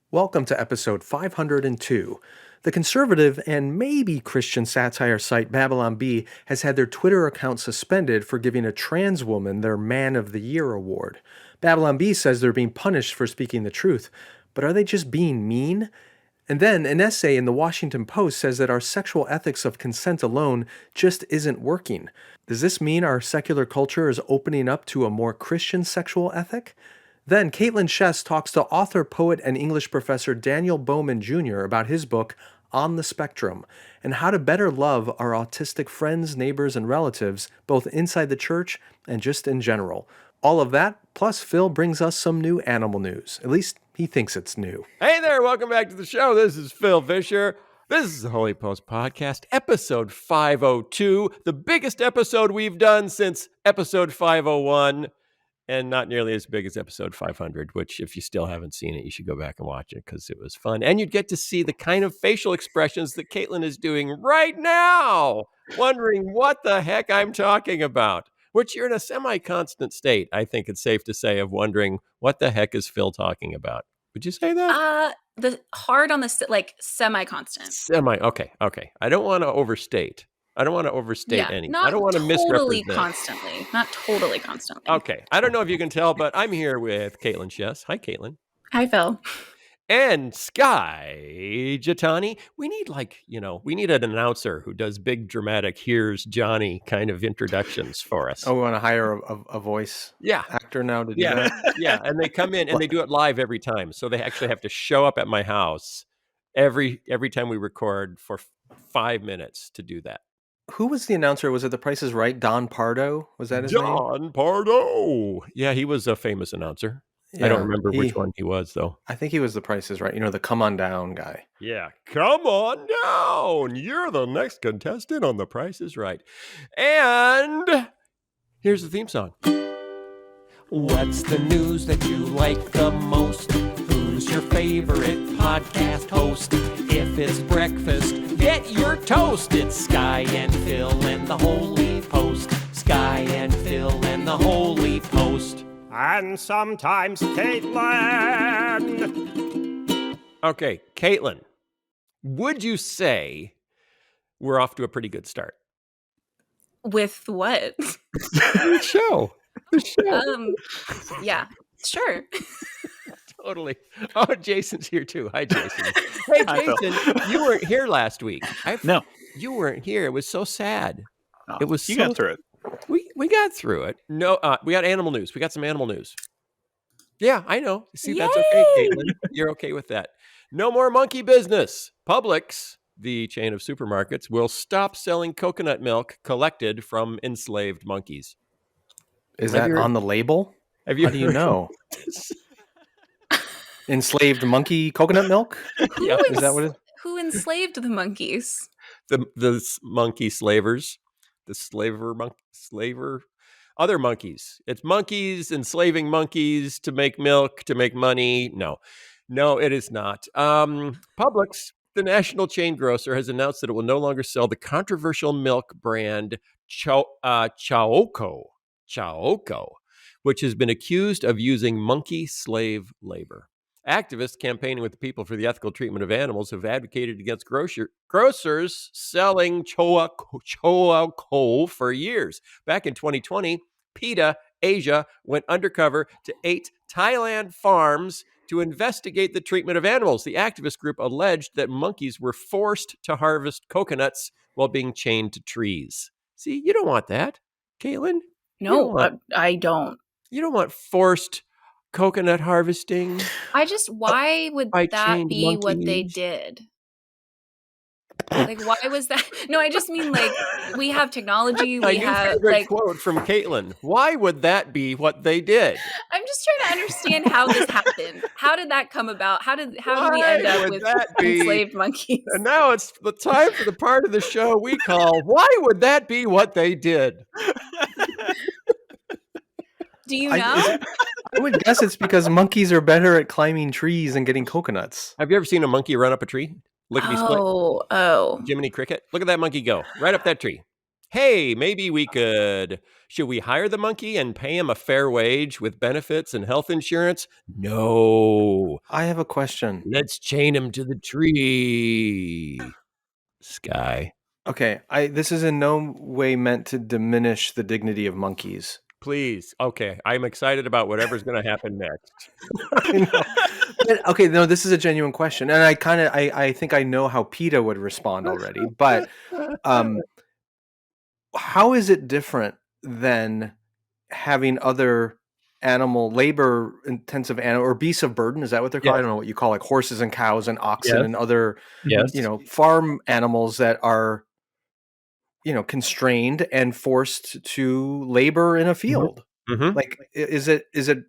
Welcome to episode 502. The conservative and maybe Christian satire site Babylon Bee has had their Twitter account suspended for giving a trans woman their Man of the Year award. Babylon Bee says they're being punished for speaking the truth, but are they just being mean? And then an essay in the Washington Post says that our sexual ethics of consent alone just isn't working. Does this mean our secular culture is opening up to a more Christian sexual ethic? Then Caitlin Chess talks to author, poet, and English professor Daniel Bowman Jr. about his book, On the Spectrum, and how to better love our autistic friends, neighbors, and relatives, both inside the church and just in general. All of that, plus Phil brings us some new animal news. At least he thinks it's new. Hey there, welcome back to the show. This is Phil Fisher. This is the Holy Post Podcast, episode 502, the biggest episode we've done since episode 501. And not nearly as big as episode 500, which if you still haven't seen it, you should go back and watch it because it was fun. And you'd get to see the kind of facial expressions that Caitlin is doing right now, wondering what the heck I'm talking about, which you're in a semi-constant state, I think it's safe to say, of wondering what the heck is Phil talking about. Would you say that? The hard on the, semi-constant. Okay. I don't want to overstate. I don't want to overstate anything. I don't want to misrepresent. Not totally constantly. Okay. I don't know if you can tell, but I'm here with Caitlin Chess. Hi, Caitlin. Hi, Phil. And Sky Jatani. We need an announcer who does big, dramatic, here's Johnny kind of introductions for us. Oh, we want to hire a voice actor now to do that? Yeah, and they come in and they do it live every time. So they actually have to show up at my house every time we record for 5 minutes to do that. Who was the announcer? Was it The Price is Right? Don Pardo? Was that his name? Don Pardo. Yeah, he was a famous announcer. Yeah, I don't remember which one he was, though. I think he was The Price is Right. You know, the come on down guy. Yeah, come on down. You're the next contestant on The Price is Right. And here's the theme song. What's the news that you like the most? Who's your favorite podcast host? If it's breakfast, get your toast. It's Sky and Phil and the Holy Post. Sky and Phil and the Holy Post. And sometimes Caitlin. Okay, Caitlin, would you say we're off to a pretty good start? With what? The show. Yeah, sure. Totally. Oh, Jason's here too. Hi, Jason. Hey, Jason, you weren't here last week. No. You weren't here. It was so sad. Oh, it was. You got through it. We got through it. No, we got animal news. We got some animal news. Yeah, I know. See, Yay! That's okay, Caitlin. You're okay with that. No more monkey business. Publix, the chain of supermarkets, will stop selling coconut milk collected from enslaved monkeys. Is that on the label? How do you know? Enslaved monkey coconut milk? Yeah. Is that what it is? Who enslaved the monkeys? The monkey slavers. The slaver, other monkeys. It's monkeys enslaving monkeys to make milk, to make money. No, it is not. Publix, the national chain grocer, has announced that it will no longer sell the controversial milk brand Chaoco, which has been accused of using monkey slave labor. Activists campaigning with the People for the Ethical Treatment of Animals have advocated against grocers selling Chaoco for years. Back in 2020, PETA Asia went undercover to 8 Thailand farms to investigate the treatment of animals. The activist group alleged that monkeys were forced to harvest coconuts while being chained to trees. See, you don't want that, Caitlin. No, I don't. You don't want forced coconut harvesting. Why would that be monkeys? What they did? Like, why was that? No, I just mean, like, we have technology. We have like quote from Caitlin. Why would that be what they did? I'm just trying to understand how this happened. How did that come about? How did we end up with enslaved monkeys? And now it's the time for the part of the show we call "Why would that be what they did?" Do you know? I would guess it's because monkeys are better at climbing trees and getting coconuts. Have you ever seen a monkey run up a tree? Lickety split. Oh. Jiminy Cricket. Look at that monkey go right up that tree. Hey, maybe should we hire the monkey and pay him a fair wage with benefits and health insurance? No. I have a question. Let's chain him to the tree. Sky. Okay, this is in no way meant to diminish the dignity of monkeys. Please. Okay, I'm excited about whatever's going to happen next. I know. But, okay, no, this is a genuine question, and I think I know how PETA would respond already. But how is it different than having other labor intensive animal or beasts of burden? Is that what they're called? Yes. I don't know what you call, like horses and cows and oxen Yes. and other Yes. farm animals that are constrained and forced to labor in a field. Mm-hmm. Like, is it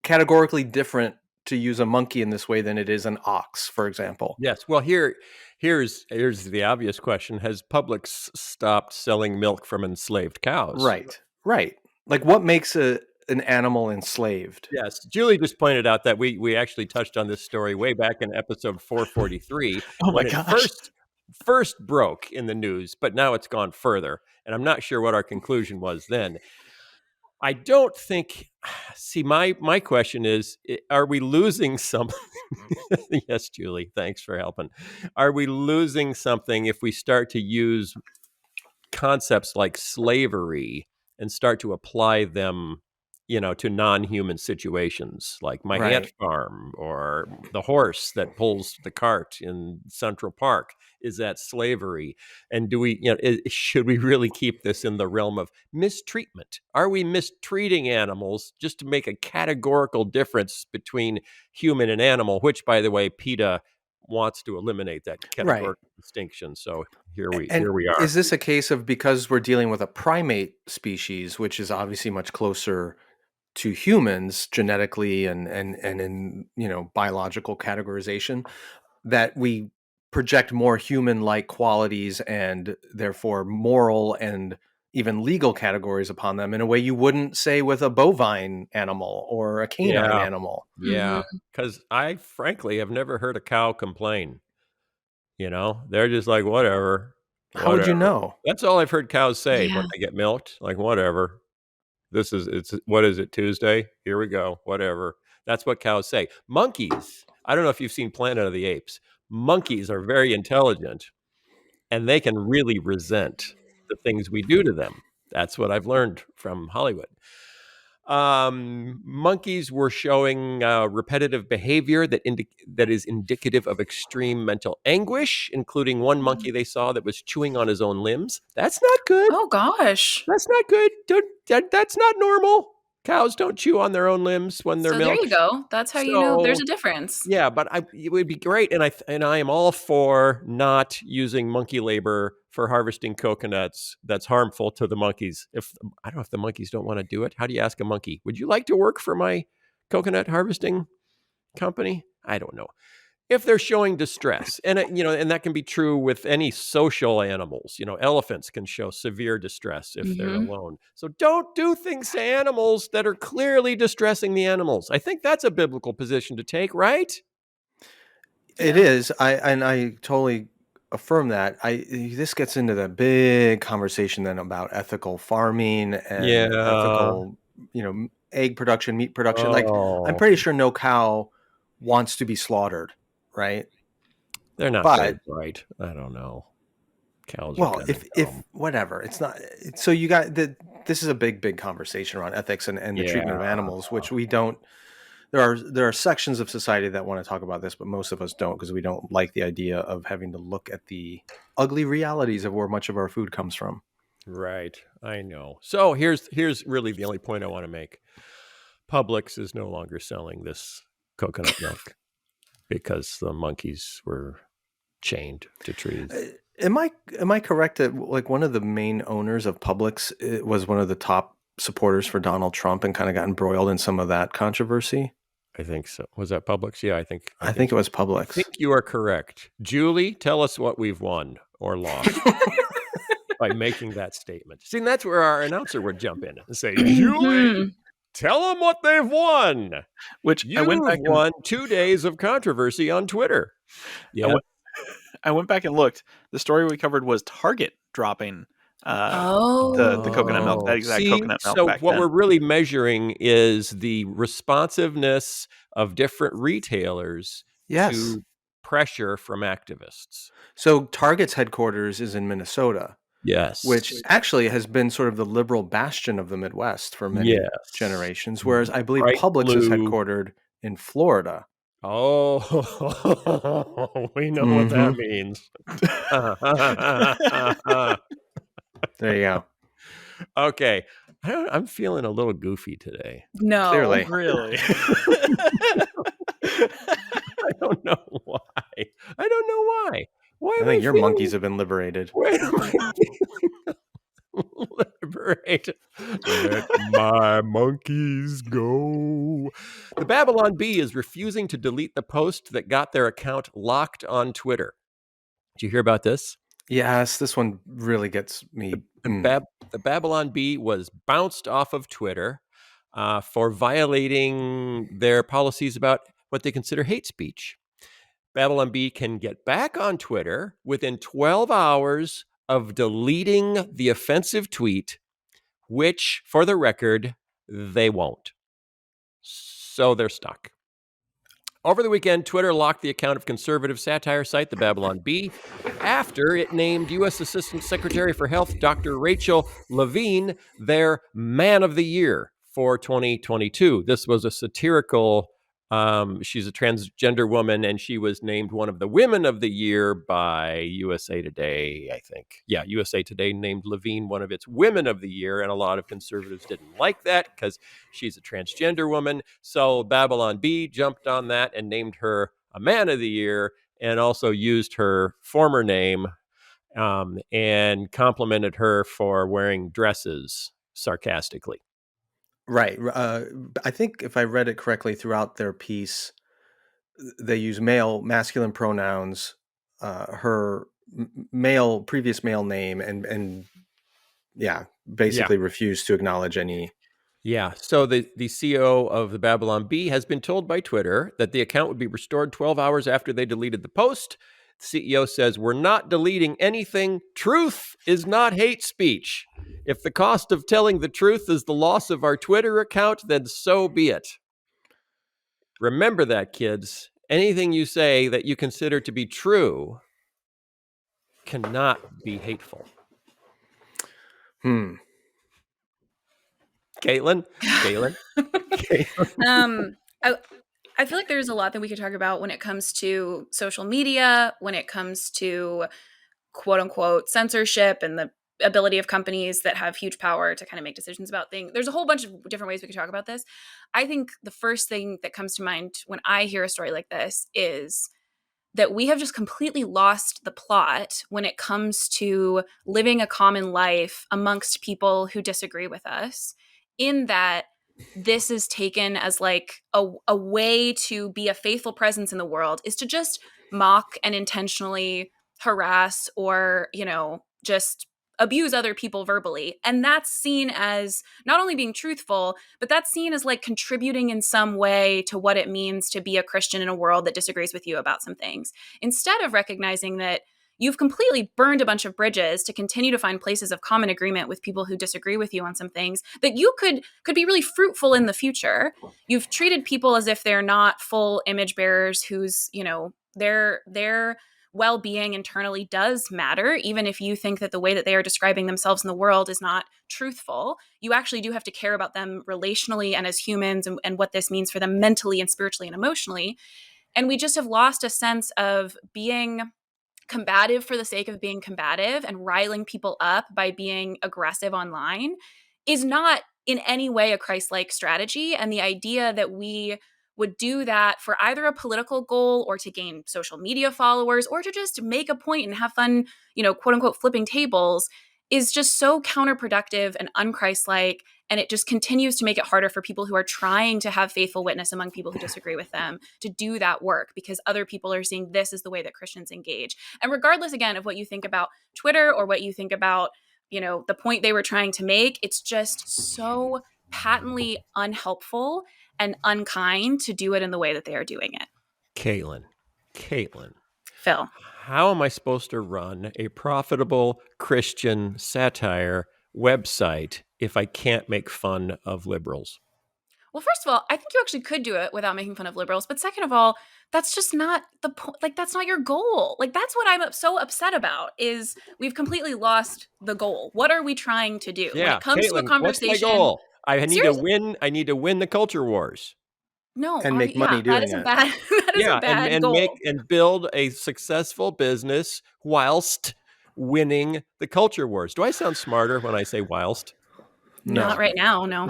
categorically different to use a monkey in this way than it is an ox, for example? Yes. Well, here's the obvious question: has Publix stopped selling milk from enslaved cows? Right. Like, what makes an animal enslaved? Yes. Julie just pointed out that we actually touched on this story way back in episode 443 when it first broke in the news, but now it's gone further. And I'm not sure what our conclusion was then. I don't think. See, my question is: are we losing something? Yes, Julie. Thanks for helping. Are we losing something if we start to use concepts like slavery and start to apply them, to non-human situations, like my ant farm or the horse that pulls the cart in Central Park? Is that slavery? And should we really keep this in the realm of mistreatment? Are we mistreating animals just to make a categorical difference between human and animal, which, by the way, PETA wants to eliminate that categorical distinction. So here we are. Is this a case of, because we're dealing with a primate species, which is obviously much closer to humans genetically and in biological categorization, that we project more human-like qualities and therefore moral and even legal categories upon them in a way you wouldn't say with a bovine animal or a canine animal? Yeah, because I frankly have never heard a cow complain. They're just like, whatever. How would you know? That's all I've heard cows say when they get milked. Like, whatever. What is it, Tuesday? Here we go. Whatever. That's what cows say. Monkeys. I don't know if you've seen Planet of the Apes. Monkeys are very intelligent, and they can really resent the things we do to them. That's what I've learned from Hollywood. Monkeys were showing repetitive behavior that is indicative of extreme mental anguish, including one monkey they saw that was chewing on his own limbs. That's not good. Oh, gosh. That's not good. That's not normal. Cows don't chew on their own limbs when they're milked. There you go. That's how you know there's a difference. Yeah, but it would be great, and I am all for not using monkey labor for harvesting coconuts that's harmful to the monkeys. I don't know if the monkeys don't want to do it. How do you ask a monkey, would you like to work for my coconut harvesting company? I don't know. If they're showing distress, and and that can be true with any social animals. Elephants can show severe distress if they're alone. So don't do things to animals that are clearly distressing the animals. I think that's a biblical position to take, right? It is. I totally affirm that. This gets into the big conversation then about ethical farming and ethical, egg production, meat production. Like, I'm pretty sure no cow wants to be slaughtered, right? They're not right. I don't know. Cows. Well, if whatever, it's not. So you got this is a big conversation around ethics and the treatment of animals, which we don't. There are sections of society that want to talk about this, but most of us don't, because we don't like the idea of having to look at the ugly realities of where much of our food comes from. Right. I know. So here's really the only point I want to make. Publix is no longer selling this coconut milk because the monkeys were chained to trees. Am I correct that, like, one of the main owners of Publix was one of the top supporters for Donald Trump and kind of got embroiled in some of that controversy? I think so. Was that Publix? Yeah, I think it was Publix. I think you are correct. Julie, tell us what we've won or lost by making that statement. See, that's where our announcer would jump in and say, Julie, tell them what they've won. Which You've won 2 days of controversy on Twitter. Yeah. I went back and looked. The story we covered was Target dropping the coconut milk, that exact coconut milk back what then. we're really measuring is the responsiveness of different retailers to pressure from activists. So Target's headquarters is in Minnesota. Yes. Which actually has been sort of the liberal bastion of the Midwest for many generations, whereas I believe Publix is headquartered in Florida. Oh, we know what that means. There you go. Okay. I'm feeling a little goofy today. No. Clearly. Really? I don't know why. Why I think your monkeys have been liberated. Why am I feeling liberated? Let my monkeys go. The Babylon Bee is refusing to delete the post that got their account locked on Twitter. Did you hear about this? Yes, this one really gets me. The Babylon Bee was bounced off of Twitter for violating their policies about what they consider hate speech. Babylon Bee can get back on Twitter within 12 hours of deleting the offensive tweet, which, for the record, they won't. So they're stuck. Over the weekend, Twitter locked the account of conservative satire site, the Babylon Bee, after it named U.S. Assistant Secretary for Health, Dr. Rachel Levine, their Man of the Year for 2022. This was a satirical, she's a transgender woman, and she was named one of the Women of the Year by USA Today, I think. Yeah, USA Today named Levine one of its Women of the Year, and a lot of conservatives didn't like that because she's a transgender woman. So Babylon Bee jumped on that and named her a Man of the Year, and also used her former name and complimented her for wearing dresses sarcastically. Right. I think if I read it correctly throughout their piece, they use masculine pronouns, her previous male name, and basically refused to acknowledge any. Yeah. So the CEO of the Babylon Bee has been told by Twitter that the account would be restored 12 hours after they deleted the post. The CEO says, "We're not deleting anything. Truth is not hate speech. If the cost of telling the truth is the loss of our Twitter account, then so be it." Remember that, kids. Anything you say that you consider to be true cannot be hateful. Caitlin? I feel like there's a lot that we could talk about when it comes to social media, when it comes to quote unquote censorship and the ability of companies that have huge power to kind of make decisions about things. There's a whole bunch of different ways we could talk about this. I think the first thing that comes to mind when I hear a story like this is that we have just completely lost the plot when it comes to living a common life amongst people who disagree with us, in that this is taken as like a way to be a faithful presence in the world is to just mock and intentionally harass or, just abuse other people verbally. And that's seen as not only being truthful, but that's seen as like contributing in some way to what it means to be a Christian in a world that disagrees with you about some things, instead of recognizing that you've completely burned a bunch of bridges to continue to find places of common agreement with people who disagree with you on some things that you could be really fruitful in the future. You've treated people as if they're not full image bearers whose, their well-being internally does matter, even if you think that the way that they are describing themselves in the world is not truthful. You actually do have to care about them relationally and as humans, and what this means for them mentally and spiritually and emotionally. And we just have lost a sense of being combative for the sake of being combative and riling people up by being aggressive online is not in any way a Christ-like strategy. And the idea that we would do that for either a political goal or to gain social media followers or to just make a point and have fun, quote unquote, flipping tables is just so counterproductive and un-Christ-like. And it just continues to make it harder for people who are trying to have faithful witness among people who disagree with them to do that work, because other people are seeing this as the way that Christians engage. And regardless, again, of what you think about Twitter or what you think about, the point they were trying to make, it's just so patently unhelpful and unkind to do it in the way that they are doing it. Caitlin. Phil. How am I supposed to run a profitable Christian satire website if I can't make fun of liberals? Well, first of all, I think you actually could do it without making fun of liberals. But second of all, that's just not the point. Like, that's not your goal. Like, that's what I'm so upset about is we've completely lost the goal. What are we trying to do? When Yeah, it comes to a Caitlin, what's my conversation, goal? I need to seriously, win. I need to win the culture wars. no, And make yeah, money that doing is a it. bad that is a Yeah, bad and make goal. and build a successful business whilst winning the culture wars. Do I sound smarter when I say whilst? No. Not right now, no.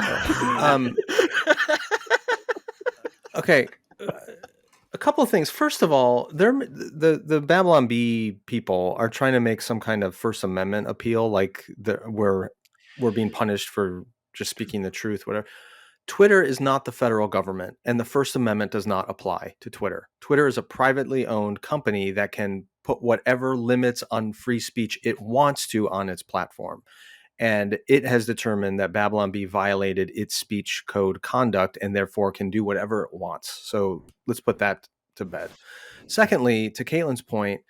Okay. A couple of things. First of all, the Babylon Bee people are trying to make some kind of First Amendment appeal, like we're being punished for just speaking the truth, whatever. Twitter is not the federal government, and the First Amendment does not apply to Twitter. Twitter is a privately owned company that can put whatever limits on free speech it wants to on its platform. And it has determined that Babylon Bee violated its speech code conduct and therefore can do whatever it wants. So let's put that to bed. Secondly, to Caitlin's point,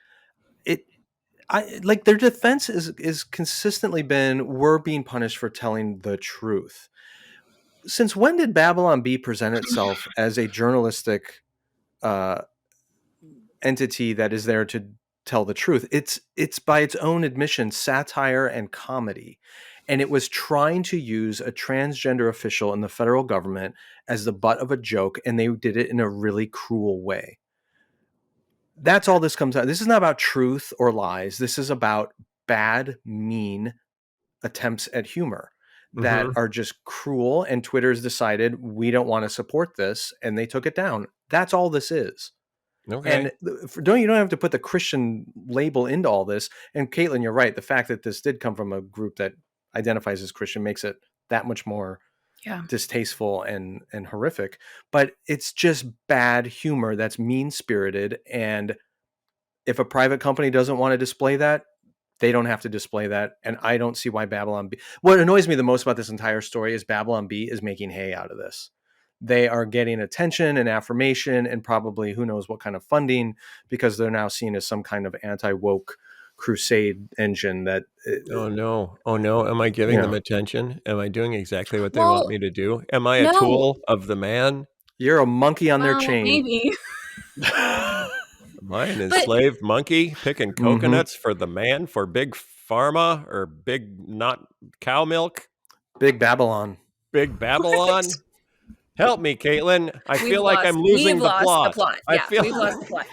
their defense is consistently been, we're being punished for telling the truth. Since when did Babylon Bee present itself as a journalistic entity that is there to tell the truth? It's by its own admission satire and comedy, and it was trying to use a transgender official in the federal government as the butt of a joke, and they did it in a really cruel way. That's all this comes out. This is not about truth or lies. This is about bad, mean attempts at humor that are just cruel, and Twitter's decided we don't want to support this, and they took it down. That's all this is. Okay. And you don't have to put the Christian label into all this. And Caitlin, you're right. The fact that this did come from a group that identifies as Christian makes it that much more distasteful and horrific. But it's just bad humor that's mean-spirited. And if a private company doesn't want to display that, they don't have to display that. And I don't see why Babylon Bee... What annoys me the most about this entire story is Babylon Bee is making hay out of this. They are getting attention and affirmation and probably who knows what kind of funding, because they're now seen as some kind of anti-woke crusade engine that... Oh no. Am I giving them attention? Am I doing exactly what they want me to do? Am I a tool of the man? You're a monkey on their chain. Maybe. Am I an enslaved monkey picking coconuts for the man, for big pharma or big not cow milk? Big Babylon. Big Babylon? Help me, Caitlin. I feel like I'm losing the plot. We've lost the plot.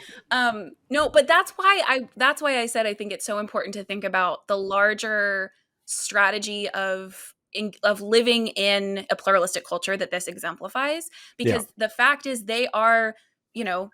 No, but that's why I said I think it's so important to think about the larger strategy of living in a pluralistic culture that this exemplifies. Because the fact is they are,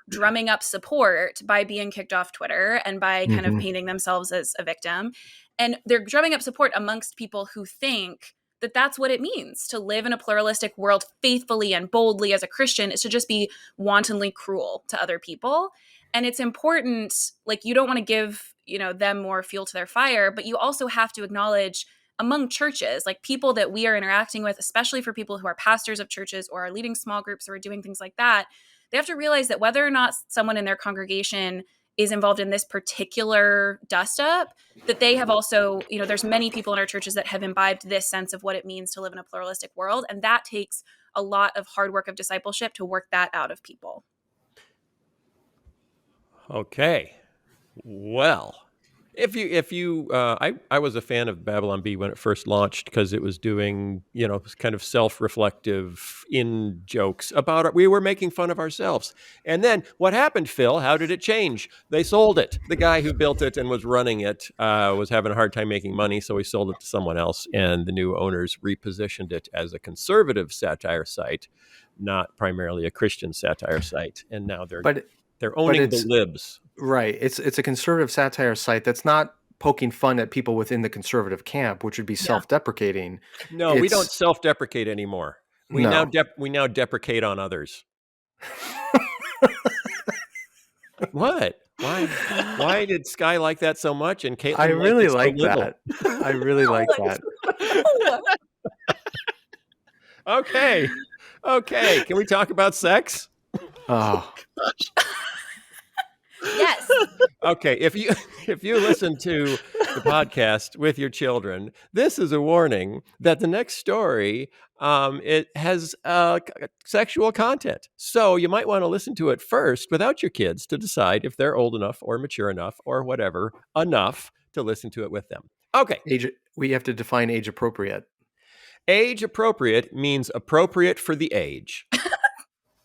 drumming up support by being kicked off Twitter and by kind of painting themselves as a victim. And they're drumming up support amongst people who think that that's what it means to live in a pluralistic world faithfully and boldly as a Christian, is to just be wantonly cruel to other people. And it's important, like, you don't want to give, them more fuel to their fire, but you also have to acknowledge among churches, like people that we are interacting with, especially for people who are pastors of churches or are leading small groups or are doing things like that, they have to realize that whether or not someone in their congregation is involved in this particular dust up, that they have also, there's many people in our churches that have imbibed this sense of what it means to live in a pluralistic world. And that takes a lot of hard work of discipleship to work that out of people. Okay. Well, I was a fan of Babylon Bee when it first launched because it was doing, kind of self-reflective in jokes about it. We were making fun of ourselves. And then what happened, Phil? How did it change? They sold it. The guy who built it and was running it was having a hard time making money, so he sold it to someone else. And the new owners repositioned it as a conservative satire site, not primarily a Christian satire site. And now they're owning the libs. Right. It's a conservative satire site that's not poking fun at people within the conservative camp, which would be self-deprecating. No, we don't self-deprecate anymore. We now deprecate on others. What? Why did Sky like that so much? And Caitlin, I really like that. I really like that. Okay. Can we talk about sex? Oh. Yes. Okay, if you if you listen to the podcast with your children, this is a warning that the next story it has sexual content. So you might want to listen to it first without your kids to decide if they're old enough or mature enough or whatever enough to listen to it with them. Okay, We have to define age appropriate. age appropriate means appropriate for the age.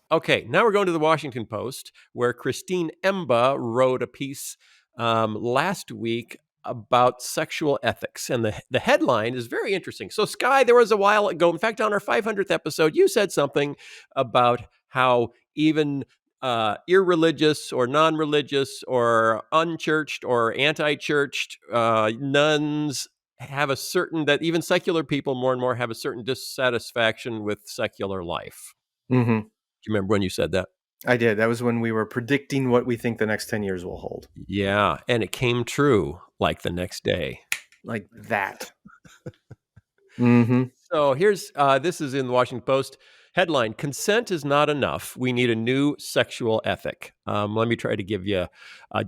Okay, now we're going to the Washington Post, where Christine Emba wrote a piece last week about sexual ethics. And the headline is very interesting. So, Sky, there was a while ago, in fact, on our 500th episode, you said something about how even irreligious or non-religious or unchurched or anti-churched nuns have a certain, that even secular people more and more have a certain dissatisfaction with secular life. Mm-hmm. Do you remember when you said that? I did. That was when we were predicting what we think the next 10 years will hold. Yeah, and it came true like the next day. Like that. Mm-hmm. So here's, this is in the Washington Post. Headline, consent is not enough. We need a new sexual ethic. Let me try to give you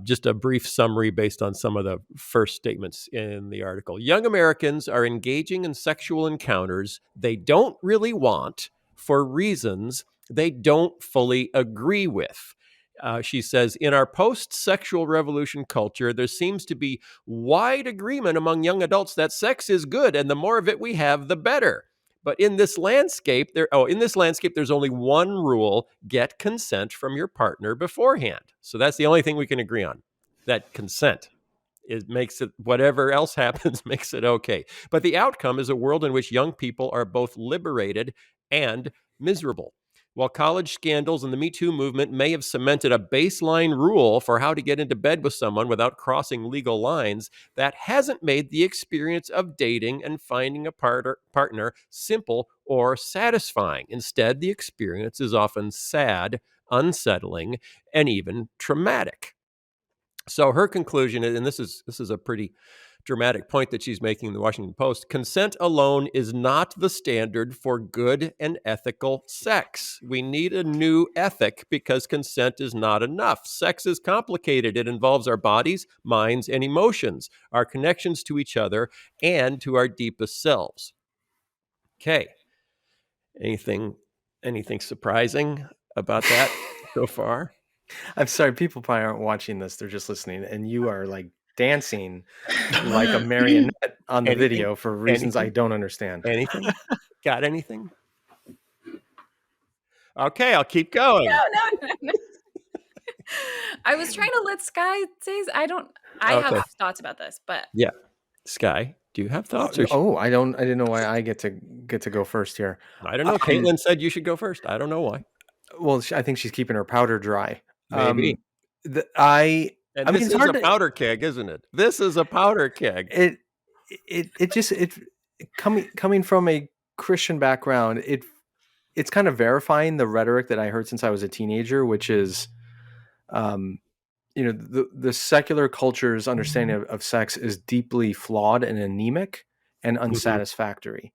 just a brief summary based on some of the first statements in the article. Young Americans are engaging in sexual encounters they don't really want for reasons they don't fully agree with. She says, in our post-sexual revolution culture, there seems to be wide agreement among young adults that sex is good, and the more of it we have, the better. But in this landscape, there's only one rule: get consent from your partner beforehand. So that's the only thing we can agree on. That consent. It makes it, whatever else happens, makes it okay. But the outcome is a world in which young people are both liberated and miserable. While college scandals and the Me Too movement may have cemented a baseline rule for how to get into bed with someone without crossing legal lines, that hasn't made the experience of dating and finding a partner simple or satisfying. Instead, the experience is often sad, unsettling, and even traumatic. So her conclusion, and this is a pretty dramatic point that she's making in the Washington Post: consent alone is not the standard for good and ethical sex. We need a new ethic because consent is not enough. Sex is complicated. It involves our bodies, minds, and emotions, our connections to each other, and to our deepest selves. Okay. Anything surprising about that so far? I'm sorry, people probably aren't watching this. They're just listening. And you are like dancing like a marionette on the video for reasons I don't understand. Anything? Got anything? Okay, I'll keep going. No. I was trying to let Sky say. I have thoughts about this, but yeah, Sky, do you have thoughts? I didn't know why I get to go first here. I don't know. Caitlin said you should go first. I don't know why. Well, I think she's keeping her powder dry. Maybe. This is a powder keg, isn't it? This is a powder keg. Coming from a Christian background, it's kind of verifying the rhetoric that I heard since I was a teenager, which is, the secular culture's understanding of sex is deeply flawed and anemic and unsatisfactory.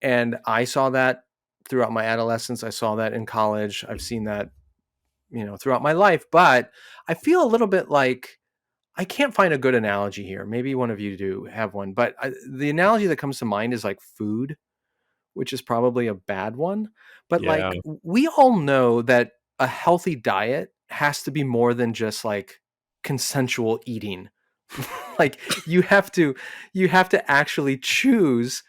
And I saw that throughout my adolescence. I saw that in college. I've seen that, throughout my life. But I feel a little bit like I can't find a good analogy here. Maybe one of you do have one. But the analogy that comes to mind is like food, which is probably a bad one. But like we all know that a healthy diet has to be more than just like consensual eating. Like you have to actually choose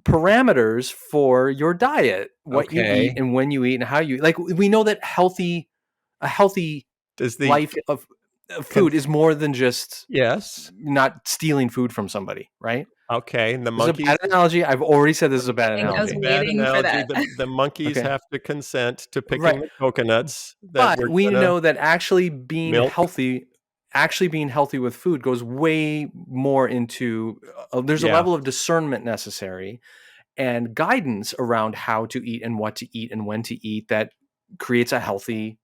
parameters for your diet, what you eat and when you eat and how you, like, we know that a healthy life of food is more than just not stealing food from somebody, right? Okay, and the monkeys. This is a bad analogy. I've already said this is a bad analogy. I was waiting for that. The monkeys have to consent to picking the coconuts. But we know that actually being healthy with food goes way more into. There's a level of discernment necessary and guidance around how to eat and what to eat and when to eat that creates a healthy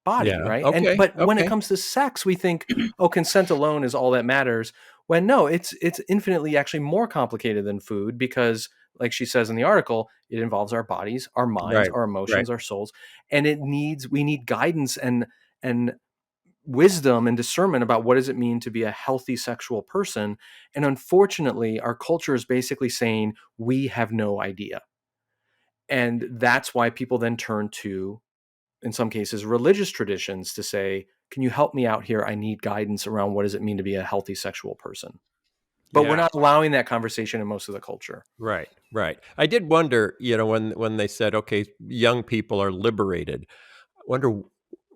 body, right? But when it comes to sex, we think, consent alone is all that matters. When no, it's infinitely actually more complicated than food because, like she says in the article, it involves our bodies, our minds, our emotions, our souls, and we need guidance and wisdom and discernment about what does it mean to be a healthy sexual person. And unfortunately, our culture is basically saying we have no idea. And that's why people then turn to, in some cases, religious traditions to say, can you help me out here? I need guidance around what does it mean to be a healthy sexual person. But we're not allowing that conversation in most of the culture. Right, right. I did wonder, when they said, okay, young people are liberated, I wonder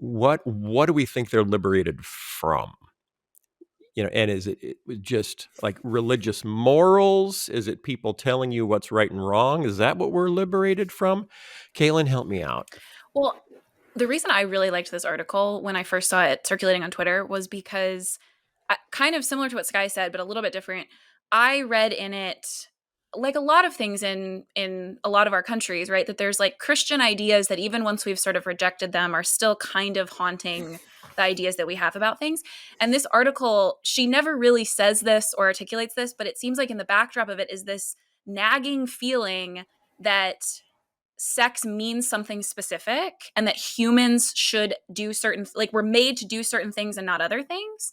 what do we think they're liberated from? And is it just like religious morals? Is it people telling you what's right and wrong? Is that what we're liberated from? Caitlin, help me out. Well, the reason I really liked this article when I first saw it circulating on Twitter was because, kind of similar to what Sky said, but a little bit different. I read in it, like a lot of things in a lot of our countries, right, that there's like Christian ideas that even once we've sort of rejected them are still kind of haunting the ideas that we have about things. And this article, she never really says this or articulates this, but it seems like in the backdrop of it is this nagging feeling that sex means something specific and that humans should do certain, like we're made to do certain things and not other things.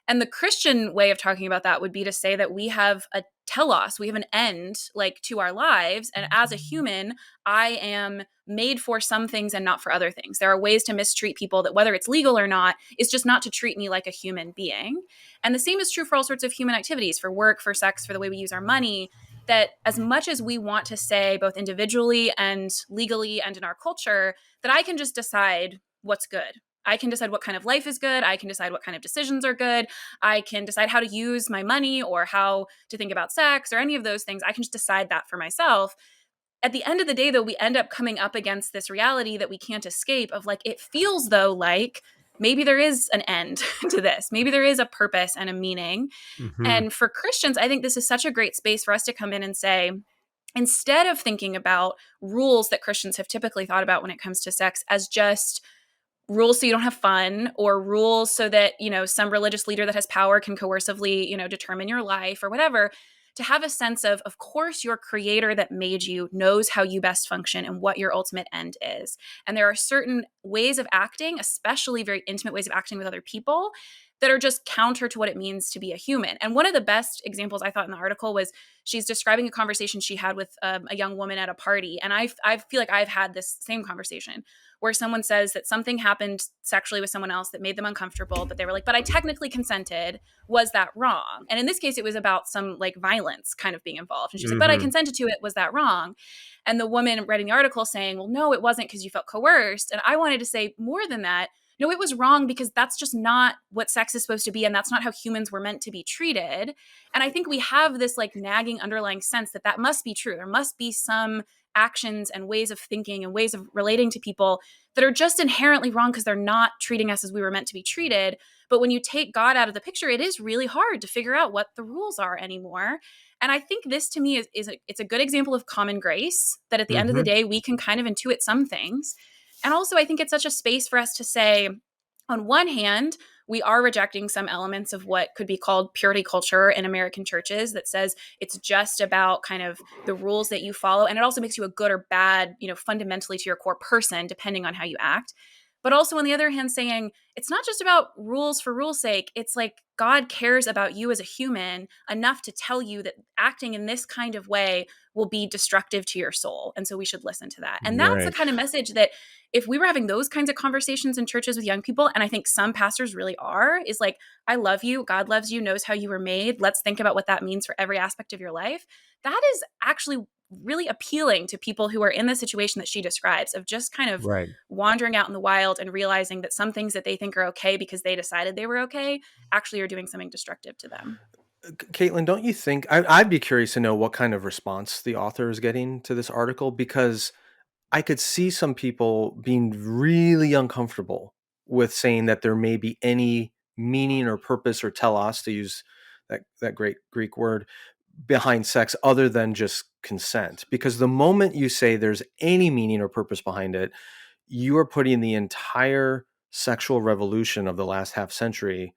And the Christian way of talking about that would be to say that we have a telos, we have an end like to our lives. And as a human, I am made for some things and not for other things. There are ways to mistreat people that, whether it's legal or not, is just not to treat me like a human being. And the same is true for all sorts of human activities, for work, for sex, for the way we use our money. That as much as we want to say, both individually and legally and in our culture, that I can just decide what's good. I can decide what kind of life is good. I can decide what kind of decisions are good. I can decide how to use my money or how to think about sex or any of those things. I can just decide that for myself. At the end of the day, though, we end up coming up against this reality that we can't escape of like, it feels though like maybe there is an end to this. Maybe there is a purpose and a meaning. Mm-hmm. And for Christians, I think this is such a great space for us to come in and say, instead of thinking about rules that Christians have typically thought about when it comes to sex as just rules so you don't have fun, or rules so that, some religious leader that has power can coercively, determine your life or whatever, to have a sense of course, your creator that made you knows how you best function and what your ultimate end is. And there are certain ways of acting, especially very intimate ways of acting with other people, that are just counter to what it means to be a human. And one of the best examples I thought in the article was she's describing a conversation she had with a young woman at a party. And I feel like I've had this same conversation where someone says that something happened sexually with someone else that made them uncomfortable, but they were like, but I technically consented. Was that wrong? And in this case, it was about some like violence kind of being involved. And she's like, but I consented to it. Was that wrong? And the woman writing the article saying, well, no, it wasn't because you felt coerced. And I wanted to say more than that. No, it was wrong because that's just not what sex is supposed to be. And that's not how humans were meant to be treated. And I think we have this like nagging underlying sense that must be true. There must be some actions and ways of thinking and ways of relating to people that are just inherently wrong because they're not treating us as we were meant to be treated. But when you take God out of the picture, it is really hard to figure out what the rules are anymore. And I think this to me it's a good example of common grace, that at the end of the day, we can kind of intuit some things. And also, I think it's such a space for us to say, on one hand, we are rejecting some elements of what could be called purity culture in American churches that says it's just about kind of the rules that you follow. And it also makes you a good or bad, fundamentally to your core person, depending on how you act. But also, on the other hand, saying it's not just about rules for rules' sake. It's like God cares about you as a human enough to tell you that acting in this kind of way will be destructive to your soul. And so we should listen to that. And that's the kind of message that if we were having those kinds of conversations in churches with young people, and I think some pastors really are, is like, I love you. God loves you, knows how you were made. Let's think about what that means for every aspect of your life. That is actually really appealing to people who are in the situation that she describes of just kind of wandering out in the wild and realizing that some things that they think are okay because they decided they were okay actually are doing something destructive to them. Caitlin, don't you think, I'd be curious to know what kind of response the author is getting to this article, because I could see some people being really uncomfortable with saying that there may be any meaning or purpose or telos, to use that great Greek word, behind sex other than just consent. Because the moment you say there's any meaning or purpose behind it, you are putting the entire sexual revolution of the last half century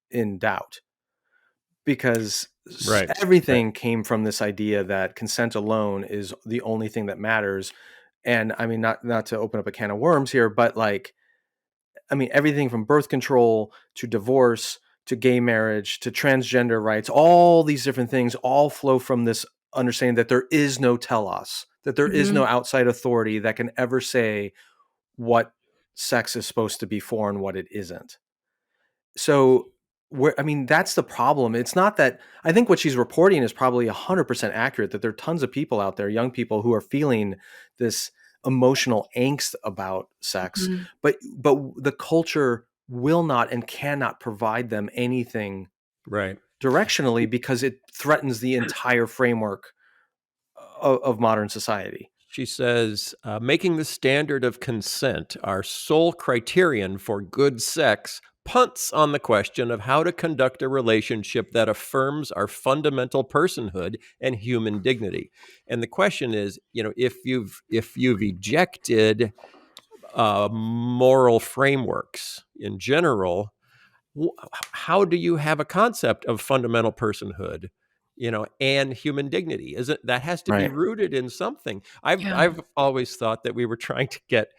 in doubt. Because everything came from this idea that consent alone is the only thing that matters. And I mean, not to open up a can of worms here, but like I mean, everything from birth control to divorce to gay marriage to transgender rights, all these different things all flow from this understanding that there is no telos, that there is Mhm. no outside authority that can ever say what sex is supposed to be for and what it isn't. So, I mean, that's the problem. It's not that I think what she's reporting is probably 100% accurate, that there are tons of people out there, young people who are feeling this emotional angst about sex, Mhm. but the culture will not and cannot provide them anything Right. directionally because it threatens the entire framework of modern society. She says, making the standard of consent our sole criterion for good sex punts on the question of how to conduct a relationship that affirms our fundamental personhood and human dignity. And the question is, if you've ejected moral frameworks in general, how do you have a concept of fundamental personhood, and human dignity? Is it that has to be Right. rooted in something? Yeah. I've always thought that we were trying to get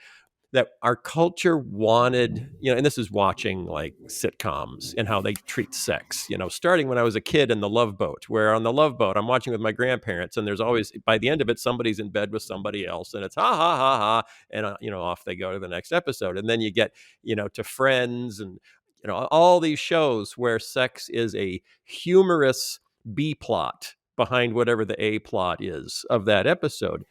that our culture wanted, and this is watching like sitcoms and how they treat sex, starting when I was a kid in The Love Boat, where on The Love Boat, I'm watching with my grandparents, and there's always, by the end of it, somebody's in bed with somebody else, and it's ha, ha, ha, ha. And, off they go to the next episode. And then you get, to Friends and, all these shows where sex is a humorous B plot behind whatever the A plot is of that episode.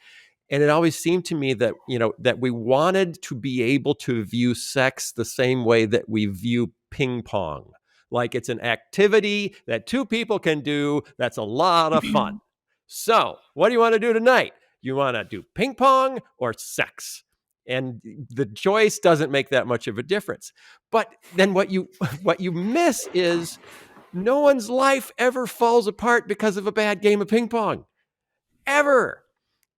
And it always seemed to me that, that we wanted to be able to view sex the same way that we view ping pong. Like it's an activity that two people can do that's a lot of fun. So, what do you want to do tonight? You want to do ping pong or sex? And the choice doesn't make that much of a difference. But then what you miss is no one's life ever falls apart because of a bad game of ping pong. Ever.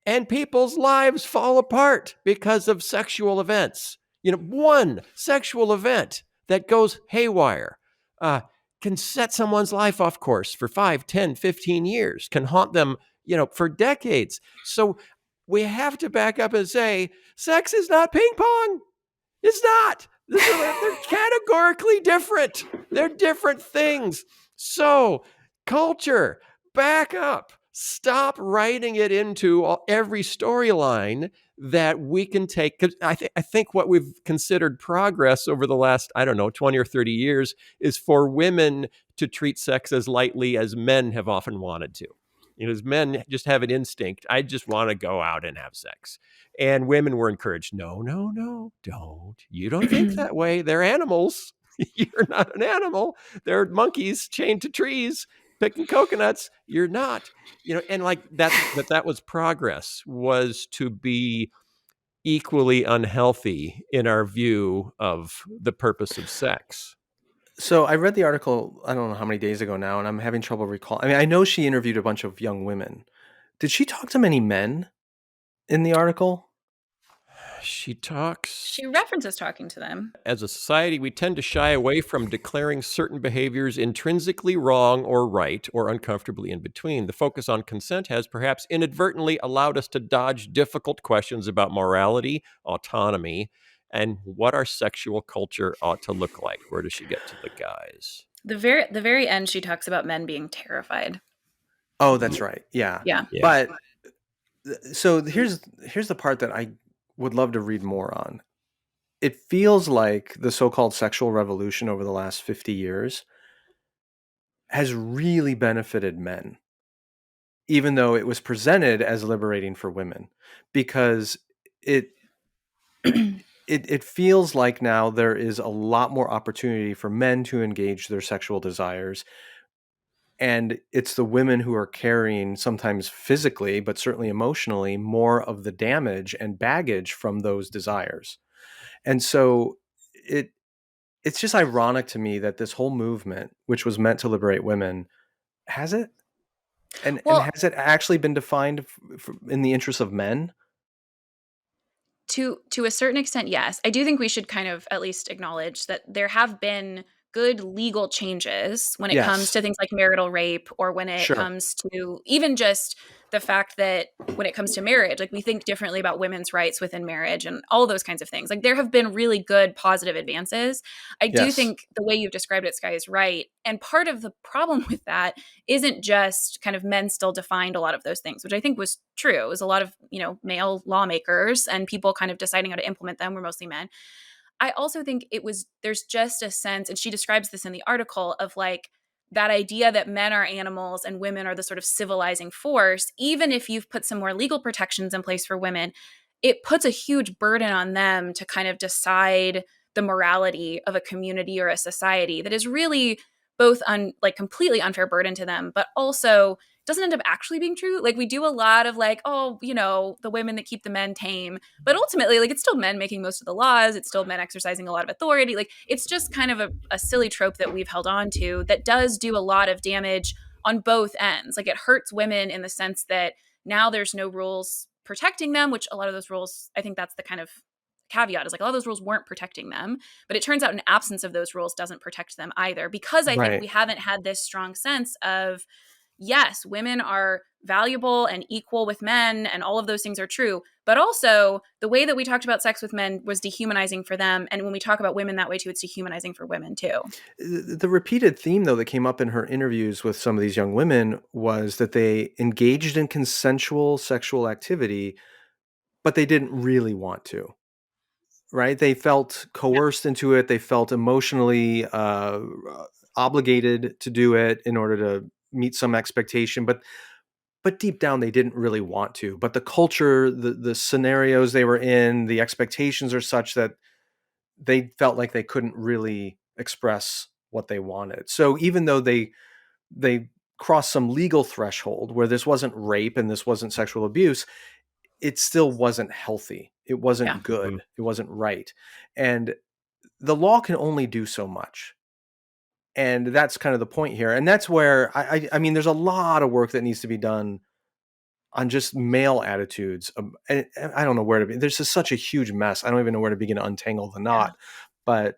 And people's lives fall apart because of sexual events. One sexual event that goes haywire can set someone's life off course for 5, 10, 15 years, can haunt them, for decades. So we have to back up and say, sex is not ping pong. It's not. They're categorically different. They're different things. So, culture, back up. Stop writing it into every storyline that we can take. Because I think what we've considered progress over the last, 20 or 30 years is for women to treat sex as lightly as men have often wanted to. As men just have an instinct. I just want to go out and have sex. And women were encouraged, no, no, no, don't. You don't think that way. They're animals. You're not an animal. They're monkeys chained to trees picking coconuts. You're not. And like that was progress, was to be equally unhealthy in our view of the purpose of sex. So I read the article, I don't know how many days ago now, and I'm having trouble recalling. I mean, I know she interviewed a bunch of young women. Did she talk to many men in the article? She references talking to them. As a society, we tend to shy away from declaring certain behaviors intrinsically wrong or right or uncomfortably in between. The focus on consent has perhaps inadvertently allowed us to dodge difficult questions about morality, autonomy, and what our sexual culture ought to look like. Where does she get to the guys? The very end, she talks about men being terrified. Oh, that's right. Yeah. Yeah. But so here's the part that I would love to read more on. It feels like the so-called sexual revolution over the last 50 years has really benefited men, even though it was presented as liberating for women, because it feels like now there is a lot more opportunity for men to engage their sexual desires. And it's the women who are carrying, sometimes physically, but certainly emotionally, more of the damage and baggage from those desires. And so it's just ironic to me that this whole movement, which was meant to liberate women, has it? And has it actually been defined in the interest of men? To a certain extent, yes. I do think we should kind of at least acknowledge that there have been good legal changes when it comes Yes. to things like marital rape, or when it Sure. comes to even just the fact that when it comes to marriage, like we think differently about women's rights within marriage and all those kinds of things. Like there have been really good positive advances. I do Yes. think the way you've described it, Sky, is right. And part of the problem with that isn't just kind of men still defined a lot of those things, which I think was true. It was a lot of, male lawmakers and people kind of deciding how to implement them were mostly men. I also think there's just a sense, and she describes this in the article, of like that idea that men are animals and women are the sort of civilizing force. Even if you've put some more legal protections in place for women, it puts a huge burden on them to kind of decide the morality of a community or a society that is really both completely unfair burden to them, but also doesn't end up actually being true. Like we do a lot of like, oh, the women that keep the men tame, but ultimately, like it's still men making most of the laws. It's still men exercising a lot of authority. Like it's just kind of a silly trope that we've held on to that does do a lot of damage on both ends. Like it hurts women in the sense that now there's no rules protecting them, which a lot of those rules, I think that's the kind of caveat, is like a lot of those rules weren't protecting them, but it turns out an absence of those rules doesn't protect them either, because I think we haven't had this strong sense of, yes, women are valuable and equal with men, and all of those things are true. But also, the way that we talked about sex with men was dehumanizing for them. And when we talk about women that way too, it's dehumanizing for women too. The repeated theme, though, that came up in her interviews with some of these young women was that they engaged in consensual sexual activity, but they didn't really want to. Right? They felt coerced into it. They felt emotionally obligated to do it in order to meet some expectation, but deep down they didn't really want to. But the culture, the scenarios they were in, the expectations are such that they felt like they couldn't really express what they wanted. So even though they crossed some legal threshold where this wasn't rape and this wasn't sexual abuse, it still wasn't healthy. It wasn't good. Mm-hmm. It wasn't right. And the law can only do so much. And that's kind of the point here. And that's where I mean, there's a lot of work that needs to be done on just male attitudes. And I don't know where to be. There's just such a huge mess. I don't even know where to begin to untangle the knot. But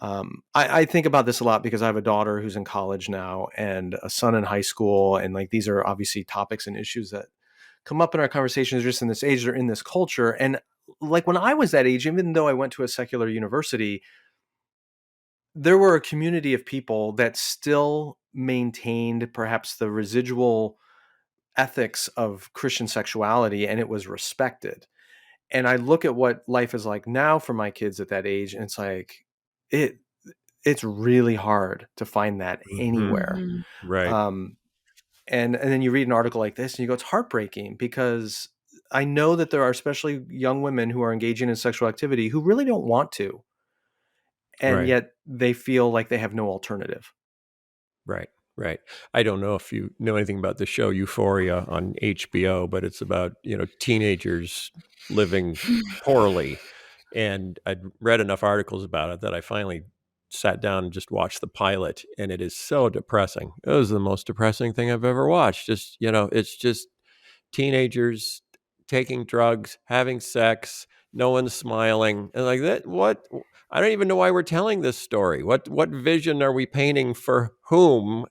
I think about this a lot because I have a daughter who's in college now and a son in high school. And like, these are obviously topics and issues that come up in our conversations just in this age or in this culture. And like when I was that age, even though I went to a secular university, there were a community of people that still maintained perhaps the residual ethics of Christian sexuality, and it was respected. And I look at what life is like now for my kids at that age, and it's like it's really hard to find that anywhere. Mm-hmm. Right. And then you read an article like this and you go, it's heartbreaking, because I know that there are especially young women who are engaging in sexual activity who really don't want to. And yet they feel like they have no alternative. Right. Right. I don't know if you know anything about the show Euphoria on HBO, but it's about, teenagers living poorly. And I'd read enough articles about it that I finally sat down and just watched the pilot, and it is so depressing. It was the most depressing thing I've ever watched. Just, it's just teenagers taking drugs, having sex, no one's smiling. And like that, what? I don't even know why we're telling this story. What vision are we painting for whom?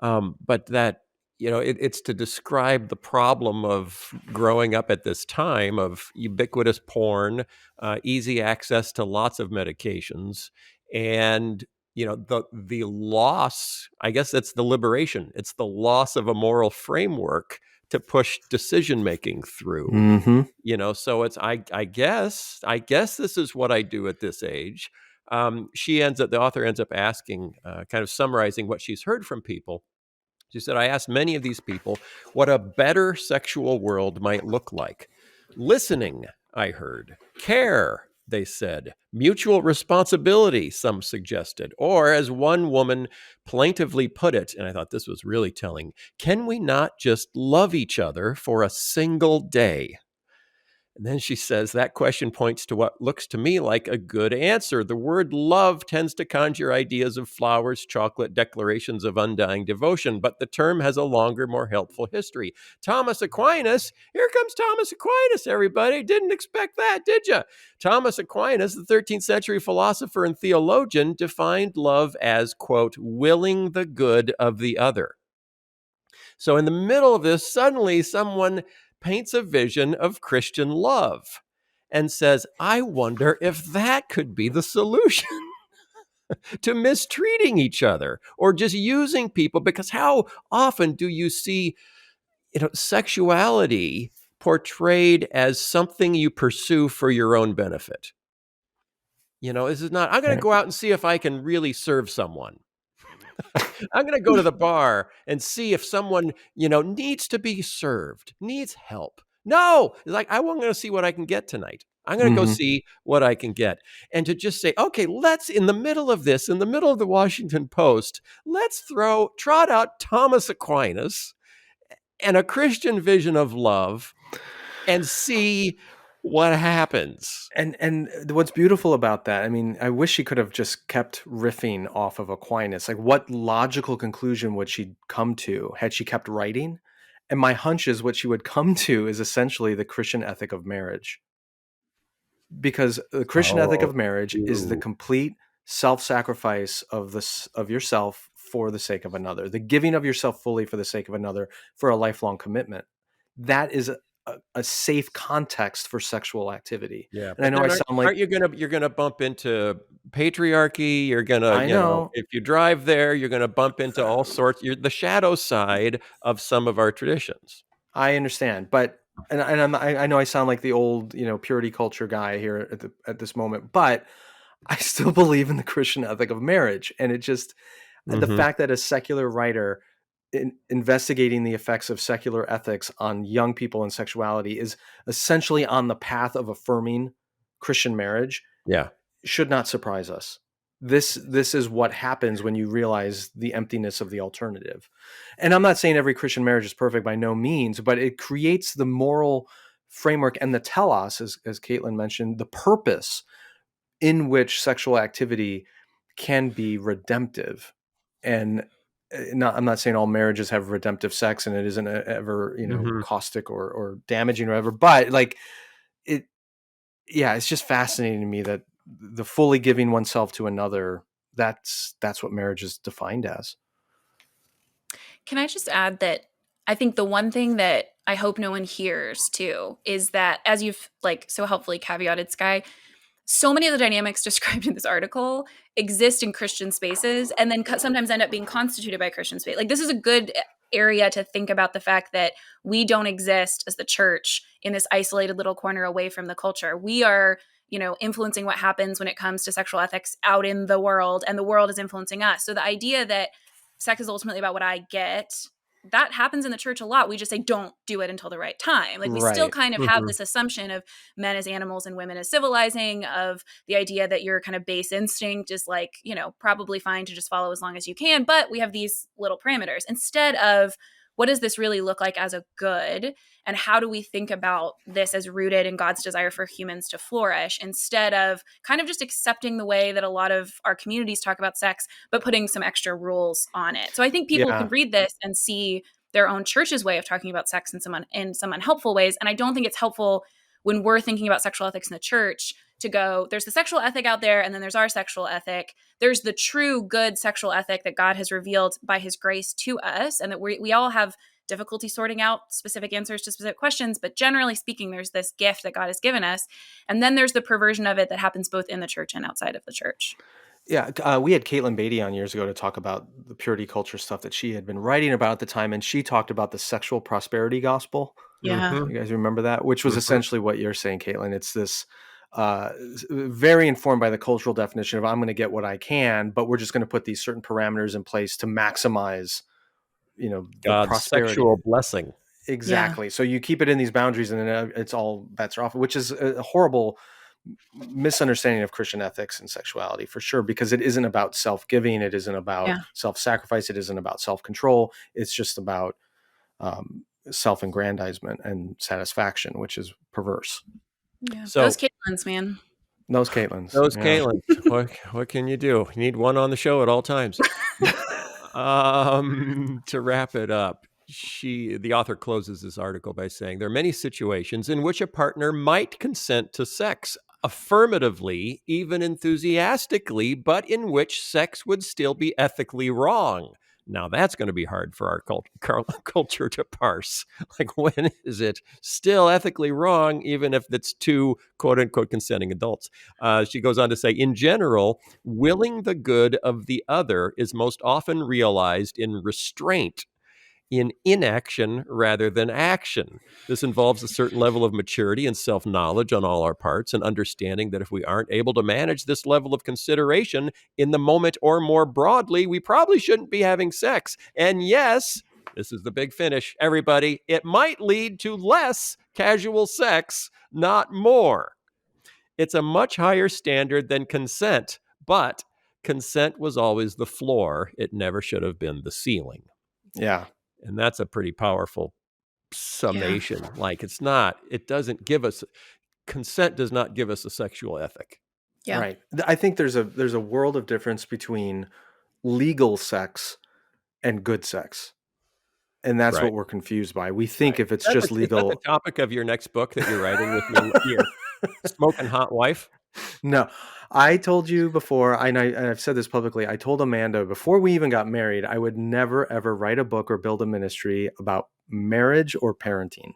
But that, it's to describe the problem of growing up at this time of ubiquitous porn, easy access to lots of medications, and the loss. I guess that's the liberation. It's the loss of a moral framework to push decision making through. Mm-hmm. So it's I guess this is what I do at this age. The author ends up asking, kind of summarizing what she's heard from people. She said, I asked many of these people what a better sexual world might look like. Listening, I heard. Care, they said. Mutual responsibility, some suggested. Or, as one woman plaintively put it, and I thought this was really telling, can we not just love each other for a single day? And then she says, that question points to what looks to me like a good answer. The word love tends to conjure ideas of flowers, chocolate, declarations of undying devotion, but the term has a longer, more helpful history. Thomas Aquinas, here comes Thomas Aquinas, everybody. Didn't expect that, did you? Thomas Aquinas, the 13th century philosopher and theologian, defined love as, quote, willing the good of the other. So in the middle of this, suddenly someone paints a vision of Christian love and says, I wonder if that could be the solution to mistreating each other or just using people. Because how often do you see, sexuality portrayed as something you pursue for your own benefit? This is not, I'm going to go out and see if I can really serve someone. I'm going to go to the bar and see if someone, needs to be served, needs help. No, it's like, I'm going to see what I can get tonight. I'm going to go see what I can get. And to just say, okay, let's, in the middle of this, in the middle of the Washington Post, let's trot out Thomas Aquinas and a Christian vision of love and see what happens. And what's beautiful about that, I mean, I wish she could have just kept riffing off of Aquinas. Like, what logical conclusion would she come to had she kept writing? And my hunch is what she would come to is essentially the Christian ethic of marriage. Because the Christian ethic of marriage is the complete self-sacrifice of yourself for the sake of another, the giving of yourself fully for the sake of another, for a lifelong commitment. That is a safe context for sexual activity. Yeah, and I know I sound like, aren't you gonna bump into patriarchy? You're gonna, I know. If you drive there, you're gonna bump into all sorts. You're the shadow side of some of our traditions. I understand, but I know I sound like the old, purity culture guy here at this moment, but I still believe in the Christian ethic of marriage, and it just the fact that a secular writer investigating the effects of secular ethics on young people and sexuality is essentially on the path of affirming Christian marriage. Yeah, should not surprise us. This is what happens when you realize the emptiness of the alternative. And I'm not saying every Christian marriage is perfect by no means, but it creates the moral framework and the telos, as Caitlin mentioned, the purpose in which sexual activity can be redemptive. And I'm not saying all marriages have redemptive sex and it isn't ever, caustic or damaging or whatever, but like it's just fascinating to me that the fully giving oneself to another, that's what marriage is defined as. Can I just add that I think the one thing that I hope no one hears too is that, as you've so helpfully caveated, Sky, so many of the dynamics described in this article exist in Christian spaces and then sometimes end up being constituted by Christian space. This is a good area to think about the fact that we don't exist as the church in this isolated little corner away from the culture. We are, influencing what happens when it comes to sexual ethics out in the world, and the world is influencing us. So the idea that sex is ultimately about what I get, that happens in the church a lot. We just say, don't do it until the right time. We still kind of have this assumption of men as animals and women as civilizing, of the idea that your kind of base instinct is probably fine to just follow as long as you can. But we have these little parameters instead of, what does this really look like as a good? And how do we think about this as rooted in God's desire for humans to flourish, instead of kind of just accepting the way that a lot of our communities talk about sex, but putting some extra rules on it. So I think people can read this and see their own church's way of talking about sex in some unhelpful ways. And I don't think it's helpful when we're thinking about sexual ethics in the church to go, there's the sexual ethic out there, and then there's our sexual ethic. There's the true good sexual ethic that God has revealed by his grace to us, and that we all have difficulty sorting out specific answers to specific questions. But generally speaking, there's this gift that God has given us. And then there's the perversion of it that happens both in the church and outside of the church. Yeah, we had Caitlin Beatty on years ago to talk about the purity culture stuff that she had been writing about at the time, and she talked about the sexual prosperity gospel. Yeah. You guys remember that? Which was essentially what you're saying, Caitlin. It's this very informed by the cultural definition of, I'm going to get what I can, but we're just going to put these certain parameters in place to maximize, God's prosperity. Sexual blessing. Exactly. Yeah. So you keep it in these boundaries, and then it's all bets are off, which is a horrible misunderstanding of Christian ethics and sexuality, for sure, because it isn't about self-giving. It isn't about self-sacrifice. It isn't about self-control. It's just about self-aggrandizement and satisfaction, which is perverse. Yeah. So Those Caitlins, man. Those Caitlins. Those yeah. Caitlins. What can you do? You need one on the show at all times. To wrap it up, the author closes this article by saying there are many situations in which a partner might consent to sex affirmatively, even enthusiastically, but in which sex would still be ethically wrong. Now, that's going to be hard for our culture to parse. Like, when is it still ethically wrong, even if it's two quote unquote consenting adults? She goes on to say, in general, willing the good of the other is most often realized in restraint, in inaction rather than action. This involves a certain level of maturity and self-knowledge on all our parts, and understanding that if we aren't able to manage this level of consideration in the moment or more broadly, we probably shouldn't be having sex. And yes, this is the big finish, everybody, it might lead to less casual sex, not more. It's a much higher standard than consent, but consent was always the floor. It never should have been the ceiling. Yeah. And that's a pretty powerful summation. Yeah. Like, consent does not give us a sexual ethic. Yeah. Right. I think there's a world of difference between legal sex and good sex. And that's what we're confused by. We think if it's just legal. Is that the topic of your next book that you're writing with your smoking hot wife? No, I told you before, and I've said this publicly, I told Amanda before we even got married, I would never, ever write a book or build a ministry about marriage or parenting.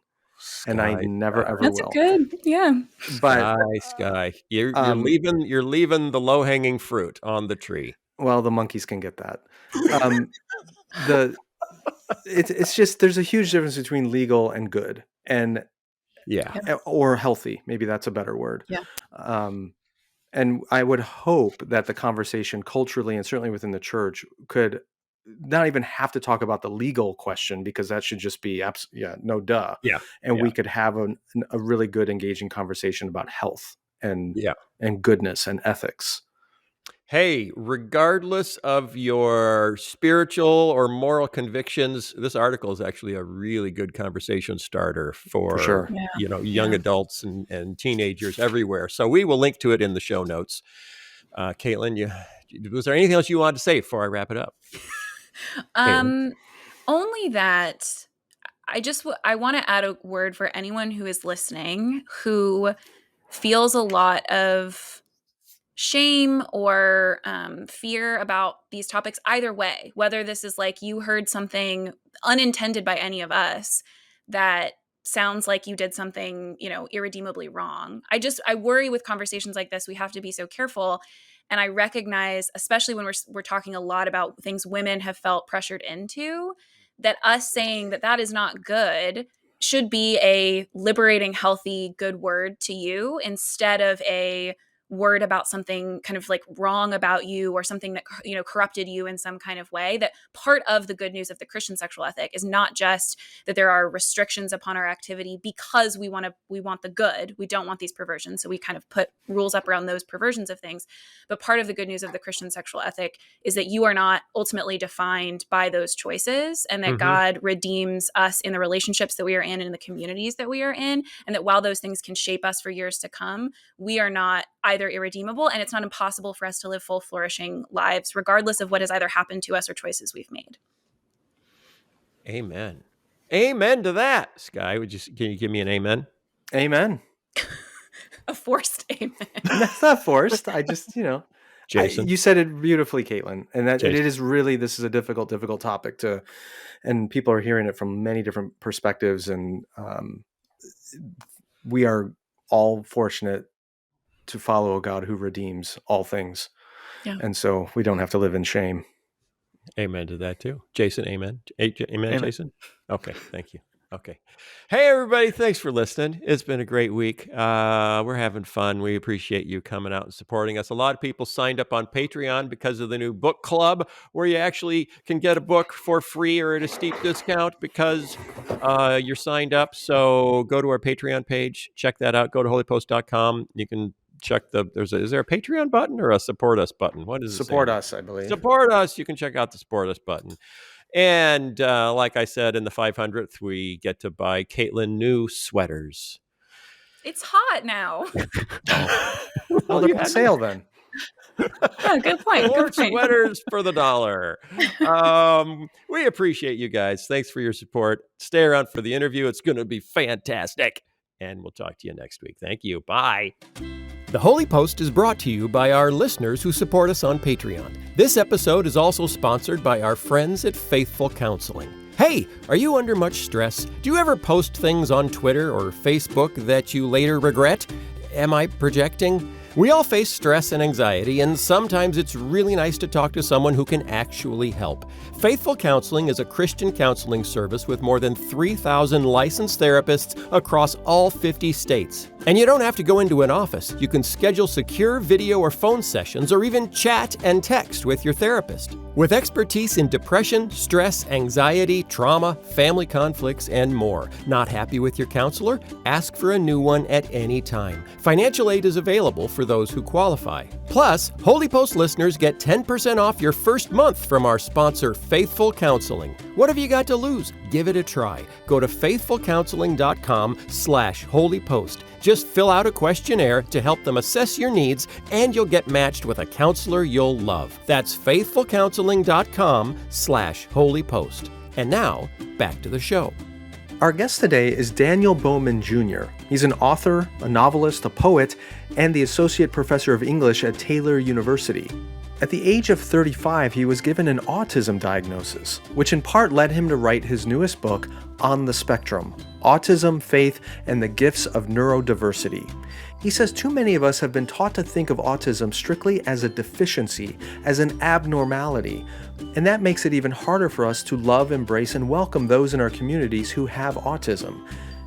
And I never, ever will. That's good. Yeah. But Sky. You're leaving the low-hanging fruit on the tree. Well, the monkeys can get that. It's just, there's a huge difference between legal and good. And or healthy. Maybe that's a better word. Yeah. And I would hope that the conversation culturally and certainly within the church could not even have to talk about the legal question, because that should just be no duh. Yeah. And we could have a really good engaging conversation about health and goodness and ethics. Hey, regardless of your spiritual or moral convictions, this article is actually a really good conversation starter for sure. Young adults and teenagers everywhere. So we will link to it in the show notes. Caitlin, was there anything else you wanted to say before I wrap it up? Only that I want to add a word for anyone who is listening who feels a lot of shame or fear about these topics either way, whether this is like you heard something unintended by any of us that sounds like you did something, irredeemably wrong. I worry with conversations like this, we have to be so careful. And I recognize, especially when we're talking a lot about things women have felt pressured into, that us saying that is not good should be a liberating, healthy, good word to you, instead of a word about something kind of like wrong about you or something that corrupted you in some kind of way. That part of the good news of the Christian sexual ethic is not just that there are restrictions upon our activity because we want the good. We don't want these perversions, so we kind of put rules up around those perversions of things. But part of the good news of the Christian sexual ethic is that you are not ultimately defined by those choices, and that God redeems us in the relationships that we are in and in the communities that we are in, and that while those things can shape us for years to come, we are not either irredeemable, and it's not impossible for us to live full, flourishing lives, regardless of what has either happened to us or choices we've made. Amen. Amen to that. Sky, can you give me an amen? Amen. A forced amen. That's not forced. I just, Jason. You said it beautifully, Caitlin. And that it is really, this is a difficult topic and people are hearing it from many different perspectives. And we are all fortunate to follow a God who redeems all things. Yeah. And so we don't have to live in shame. Amen to that too. Jason, amen. Amen, Jason? Okay, thank you. Okay. Hey, everybody. Thanks for listening. It's been a great week. We're having fun. We appreciate you coming out and supporting us. A lot of people signed up on Patreon because of the new book club, where you actually can get a book for free or at a steep discount because you're signed up. So go to our Patreon page. Check that out. Go to holypost.com. You can check is there a Patreon button or a support us button? What is it? Support us, I believe. Support us. You can check out the support us button. And like I said, in the 500th, we get to buy Caitlin new sweaters. It's hot now. Well, they're on sale then. Yeah, good point. More sweaters for the dollar. We appreciate you guys. Thanks for your support. Stay around for the interview. It's going to be fantastic. And we'll talk to you next week. Thank you. Bye. The Holy Post is brought to you by our listeners who support us on Patreon. This episode is also sponsored by our friends at Faithful Counseling. Hey, are you under much stress? Do you ever post things on Twitter or Facebook that you later regret? Am I projecting? We all face stress and anxiety, and sometimes it's really nice to talk to someone who can actually help. Faithful Counseling is a Christian counseling service with more than 3,000 licensed therapists across all 50 states. And you don't have to go into an office. You can schedule secure video or phone sessions, or even chat and text with your therapist. With expertise in depression, stress, anxiety, trauma, family conflicts, and more. Not happy with your counselor? Ask for a new one at any time. Financial aid is available for those who qualify. Plus, Holy Post listeners get 10% off your first month from our sponsor, Faithful Counseling. What have you got to lose? Give it a try. Go to faithfulcounseling.com/holypost. Just fill out a questionnaire to help them assess your needs, and you'll get matched with a counselor you'll love. That's faithfulcounseling.com/holypost. And now, back to the show. Our guest today is Daniel Bowman Jr. He's an author, a novelist, a poet, and the associate professor of English at Taylor University. At the age of 35, he was given an autism diagnosis, which in part led him to write his newest book, On the Spectrum: Autism, Faith, and the Gifts of Neurodiversity. He says too many of us have been taught to think of autism strictly as a deficiency, as an abnormality, and that makes it even harder for us to love, embrace, and welcome those in our communities who have autism.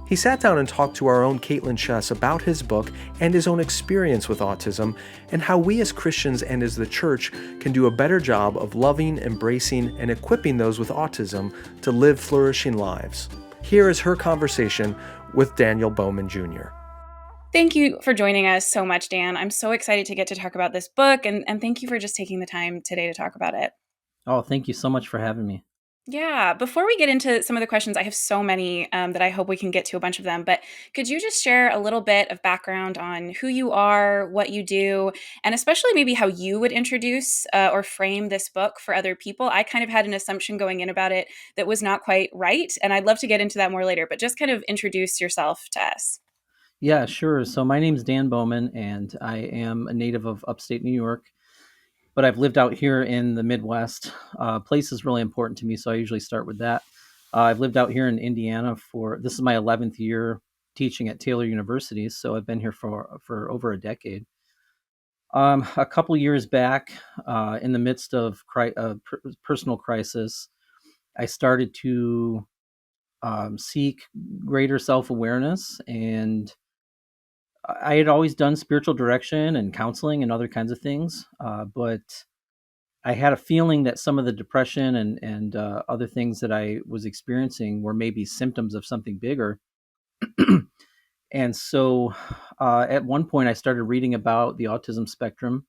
He sat down and talked to our own Caitlin Chess about his book and his own experience with autism, and how we as Christians and as the church can do a better job of loving, embracing, and equipping those with autism to live flourishing lives. Here is her conversation with Daniel Bowman Jr. Thank you for joining us so much, Dan. I'm so excited to get to talk about this book, and thank you for just taking the time today to talk about it. Oh, thank you so much for having me. Yeah, before we get into some of the questions, I have so many that I hope we can get to a bunch of them, but could you just share a little bit of background on who you are, what you do, and especially maybe how you would introduce or frame this book for other people? I kind of had an assumption going in about it that was not quite right, and I'd love to get into that more later, but just kind of introduce yourself to us. Yeah, sure. So my name's Dan Bowman, and I am a native of upstate New York, but I've lived out here in the Midwest. Place is really important to me, so I usually start with that. I've lived out here in Indiana this is my 11th year teaching at Taylor University, so I've been here for over a decade. A couple years back, in the midst of personal crisis, I started to seek greater self-awareness, and I had always done spiritual direction and counseling and other kinds of things, but I had a feeling that some of the depression and other things that I was experiencing were maybe symptoms of something bigger. And so at one point I started reading about the autism spectrum,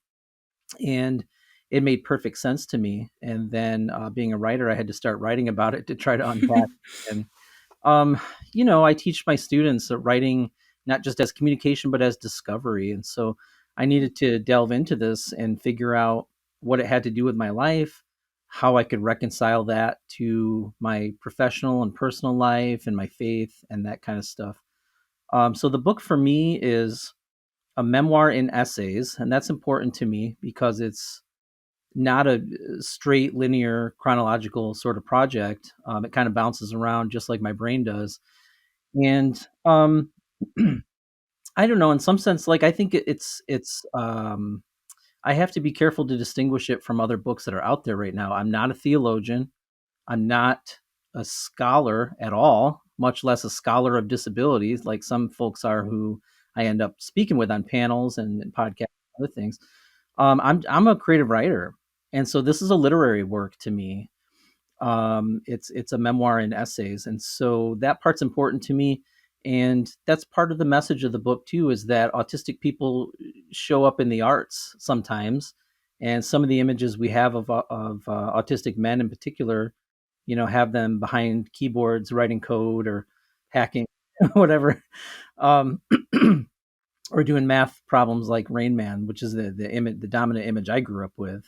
and it made perfect sense to me. And then being a writer, I had to start writing about it to try to unpack it. And, I teach my students that writing not just as communication, but as discovery. And so I needed to delve into this and figure out what it had to do with my life, how I could reconcile that to my professional and personal life and my faith and that kind of stuff. So the book for me is a memoir in essays, and that's important to me because it's not a straight linear chronological sort of project. It kind of bounces around just like my brain does. And I don't know, in some sense, like, I think it's I have to be careful to distinguish it from other books that are out there right now. I'm not a theologian. I'm not a scholar at all, much less a scholar of disabilities, like some folks are who I end up speaking with on panels and podcasts and other things. I'm a creative writer, and so this is a literary work to me. It's a memoir in essays, and so that part's important to me. And that's part of the message of the book too, is that autistic people show up in the arts sometimes, and some of the images we have of autistic men in particular have them behind keyboards writing code or hacking, whatever, um, or doing math problems like Rain Man, which is the dominant image I grew up with.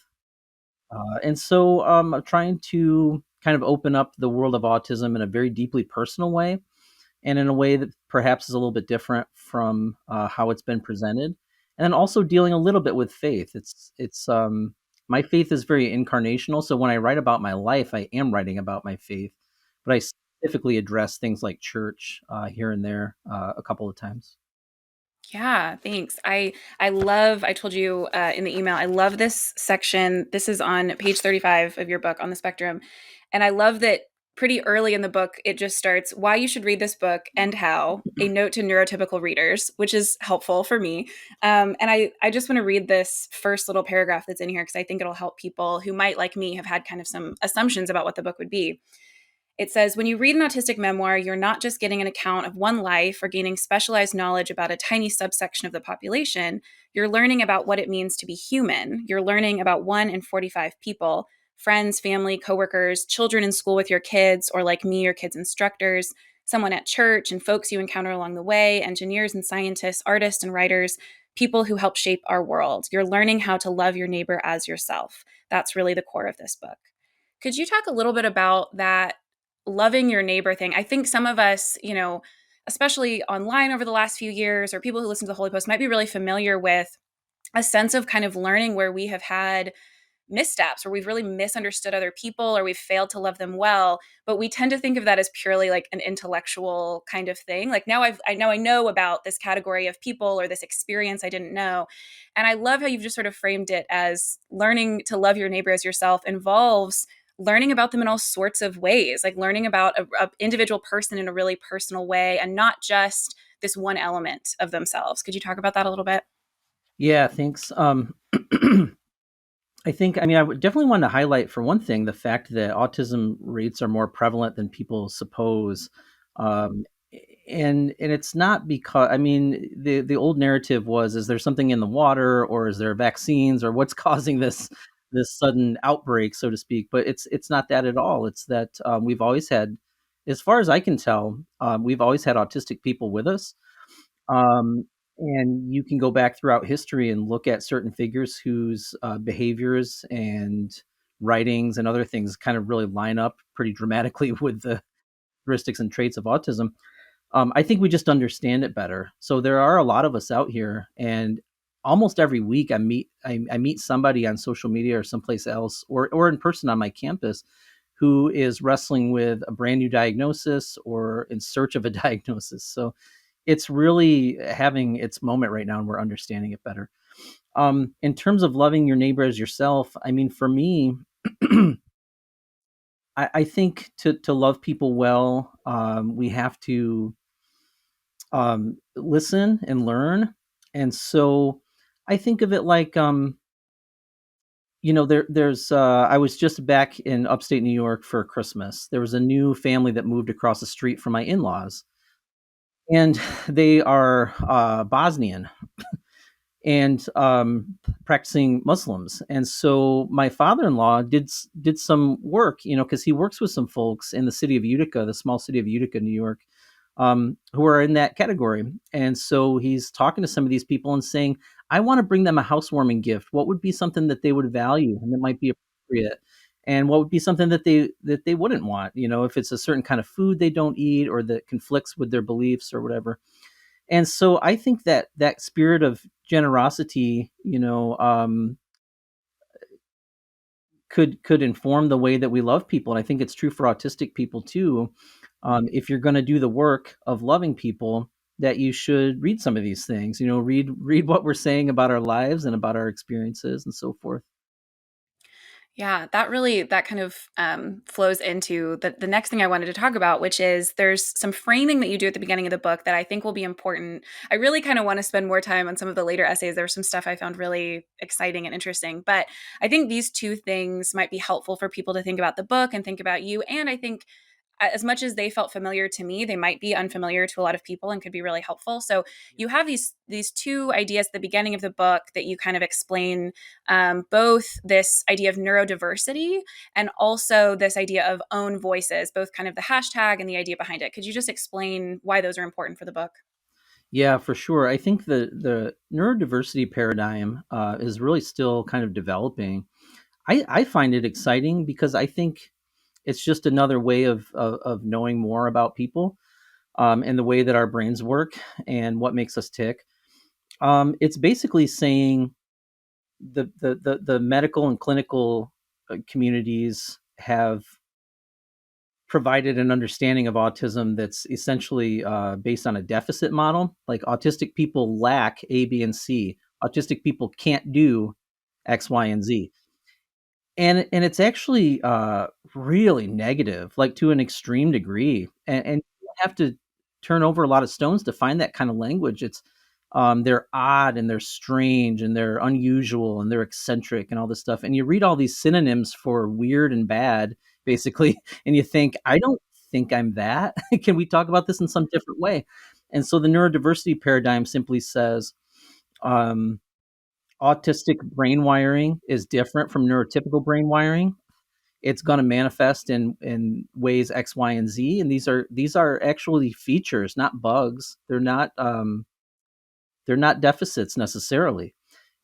And so I'm trying to kind of open up the world of autism in a very deeply personal way, and in a way that perhaps is a little bit different from how it's been presented. And then also dealing a little bit with faith. It's my faith is very incarnational. So when I write about my life, I am writing about my faith, but I specifically address things like church here and there a couple of times. Yeah, thanks. I told you in the email, I love this section. This is on page 35 of your book on the spectrum. And I love that pretty early in the book, it just starts why you should read this book and how, a note to neurotypical readers, which is helpful for me. And I just want to read this first little paragraph that's in here because I think it'll help people who might, like me, have had kind of some assumptions about what the book would be. It says, when you read an autistic memoir, you're not just getting an account of one life or gaining specialized knowledge about a tiny subsection of the population. You're learning about what it means to be human. You're learning about 1 in 45 people, friends, family, coworkers, children in school with your kids, or like me, your kids' instructors, someone at church, and folks you encounter along the way, engineers and scientists, artists and writers, people who help shape our world. You're learning how to love your neighbor as yourself. That's really the core of this book. Could you talk a little bit about that loving your neighbor thing? I think some of us, especially online over the last few years, or people who listen to the Holy Post might be really familiar with a sense of kind of learning where we have had missteps, where we've really misunderstood other people or we've failed to love them well, but we tend to think of that as purely like an intellectual kind of thing. Like now I know about this category of people or this experience I didn't know. And I love how you've just sort of framed it as learning to love your neighbor as yourself involves learning about them in all sorts of ways, like learning about a individual person in a really personal way and not just this one element of themselves. Could you talk about that a little bit? Yeah, thanks. I would definitely want to highlight, for one thing, the fact that autism rates are more prevalent than people suppose. Um, and it's not because, the old narrative was, is there something in the water, or is there vaccines, or what's causing this sudden outbreak, so to speak? But it's not that at all. It's that we've always had, as far as I can tell, we've always had autistic people with us. Um, and you can go back throughout history and look at certain figures whose behaviors and writings and other things kind of really line up pretty dramatically with the characteristics and traits of autism. I think we just understand it better. So there are a lot of us out here, and almost every week I meet somebody on social media or someplace else, or in person on my campus, who is wrestling with a brand new diagnosis or in search of a diagnosis. So it's really having its moment right now, and we're understanding it better. In terms of loving your neighbor as yourself, for me, I think to love people well, we have to listen and learn. And so I think of it like, there's I was just back in upstate New York for Christmas. There was a new family that moved across the street from my in-laws, and they are Bosnian and practicing Muslims. And so my father-in-law did some work, because he works with some folks in the city of Utica, the small city of Utica, New York, who are in that category. And so he's talking to some of these people and saying, I want to bring them a housewarming gift. What would be something that they would value and that might be appropriate? And what would be something that they wouldn't want, if it's a certain kind of food they don't eat or that conflicts with their beliefs or whatever. And so I think that that spirit of generosity, could inform the way that we love people. And I think it's true for autistic people too. If you're going to do the work of loving people, that you should read some of these things, read what we're saying about our lives and about our experiences and so forth. Yeah, that kind of flows into the next thing I wanted to talk about, which is there's some framing that you do at the beginning of the book that I think will be important. I really kind of want to spend more time on some of the later essays. There was some stuff I found really exciting and interesting, but I think these two things might be helpful for people to think about the book and think about you. And I think as much as they felt familiar to me, they might be unfamiliar to a lot of people and could be really helpful. So you have these two ideas at the beginning of the book that you kind of explain, both this idea of neurodiversity and also this idea of own voices, both kind of the hashtag and the idea behind it. Could you just explain why those are important for the book? Yeah, for sure. I think the neurodiversity paradigm is really still kind of developing. I find it exciting because I think it's just another way of knowing more about people, and the way that our brains work and what makes us tick. It's basically saying the medical and clinical communities have provided an understanding of autism that's essentially based on a deficit model. Like autistic people lack A, B, and C. Autistic people can't do X, Y, and Z. And it's actually really negative, like to an extreme degree. And you have to turn over a lot of stones to find that kind of language. It's they're odd and they're strange and they're unusual and they're eccentric and all this stuff. And you read all these synonyms for weird and bad, basically, and you think, I don't think I'm that. Can we talk about this in some different way? And so the neurodiversity paradigm simply says, um, autistic brain wiring is different from neurotypical brain wiring. It's going to manifest in ways X, Y, and Z, and these are actually features, not bugs. They're not deficits necessarily.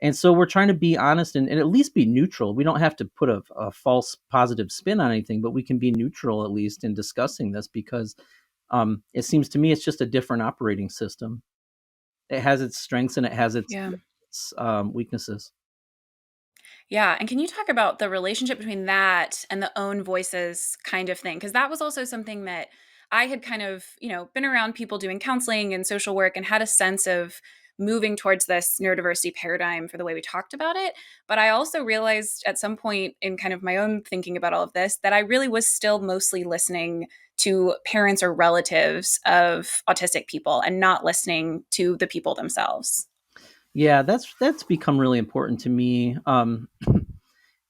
And so we're trying to be honest and at least be neutral. We don't have to put a false positive spin on anything, but we can be neutral at least in discussing this because it seems to me it's just a different operating system. It has its strengths and it has its, Yeah. its weaknesses. Yeah. And can you talk about the relationship between that and the own voices kind of thing? Because that was also something that I had kind of, been around people doing counseling and social work and had a sense of moving towards this neurodiversity paradigm for the way we talked about it. But I also realized at some point in kind of my own thinking about all of this that I really was still mostly listening to parents or relatives of autistic people and not listening to the people themselves. Yeah, that's become really important to me.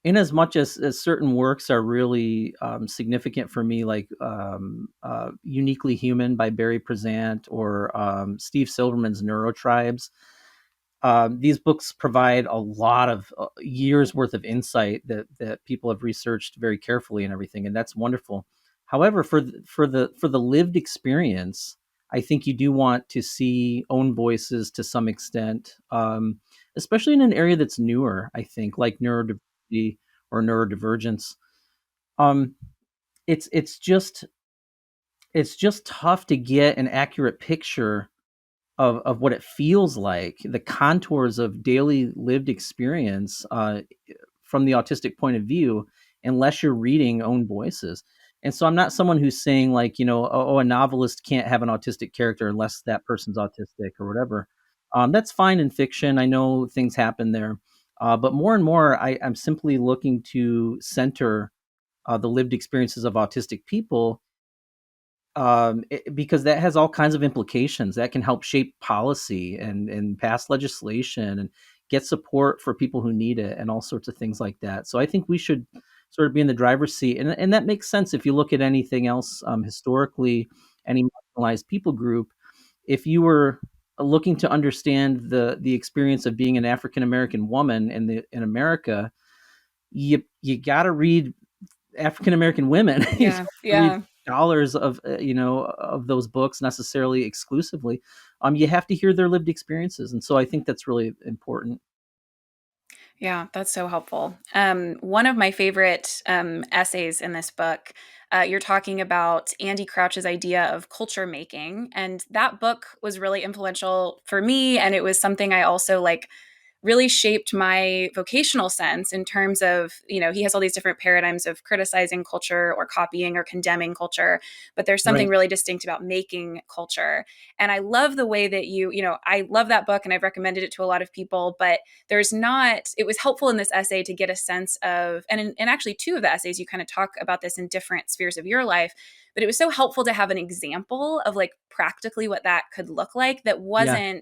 In as much as certain works are really significant for me, like Uniquely Human by Barry Prezant or Steve Silverman's Neurotribes. These books provide a lot of years worth of insight that people have researched very carefully and everything, and that's wonderful. However, for the lived experience, I think you do want to see own voices to some extent, especially in an area that's newer. I think like neurodiversity or neurodivergence. Um, it's it's just tough to get an accurate picture of what it feels like, the contours of daily lived experience from the autistic point of view, unless you're reading own voices. And so I'm not someone who's saying like, oh, a novelist can't have an autistic character unless that person's autistic or whatever. That's fine in fiction. I know things happen there. But more and more, I'm simply looking to center the lived experiences of autistic people, because that has all kinds of implications that can help shape policy and pass legislation and get support for people who need it and all sorts of things like that. So I think we should sort of be in the driver's seat, and that makes sense if you look at anything else historically, any marginalized people group. If you were looking to understand the experience of being an African American woman in America, you got to read African American women. You Yeah. don't read Yeah. scholars of those books necessarily exclusively. You have to hear their lived experiences, and so I think that's really important. Yeah, that's so helpful. One of my favorite essays in this book, you're talking about Andy Crouch's idea of culture making. And that book was really influential for me. And it was something I also really shaped my vocational sense in terms of, he has all these different paradigms of criticizing culture or copying or condemning culture, but there's something Right. really distinct about making culture. And I love the way that I love that book and I've recommended it to a lot of people, but it was helpful in this essay to get a sense of, and actually two of the essays, you kind of talk about this in different spheres of your life, but it was so helpful to have an example of practically what that could look like Yeah.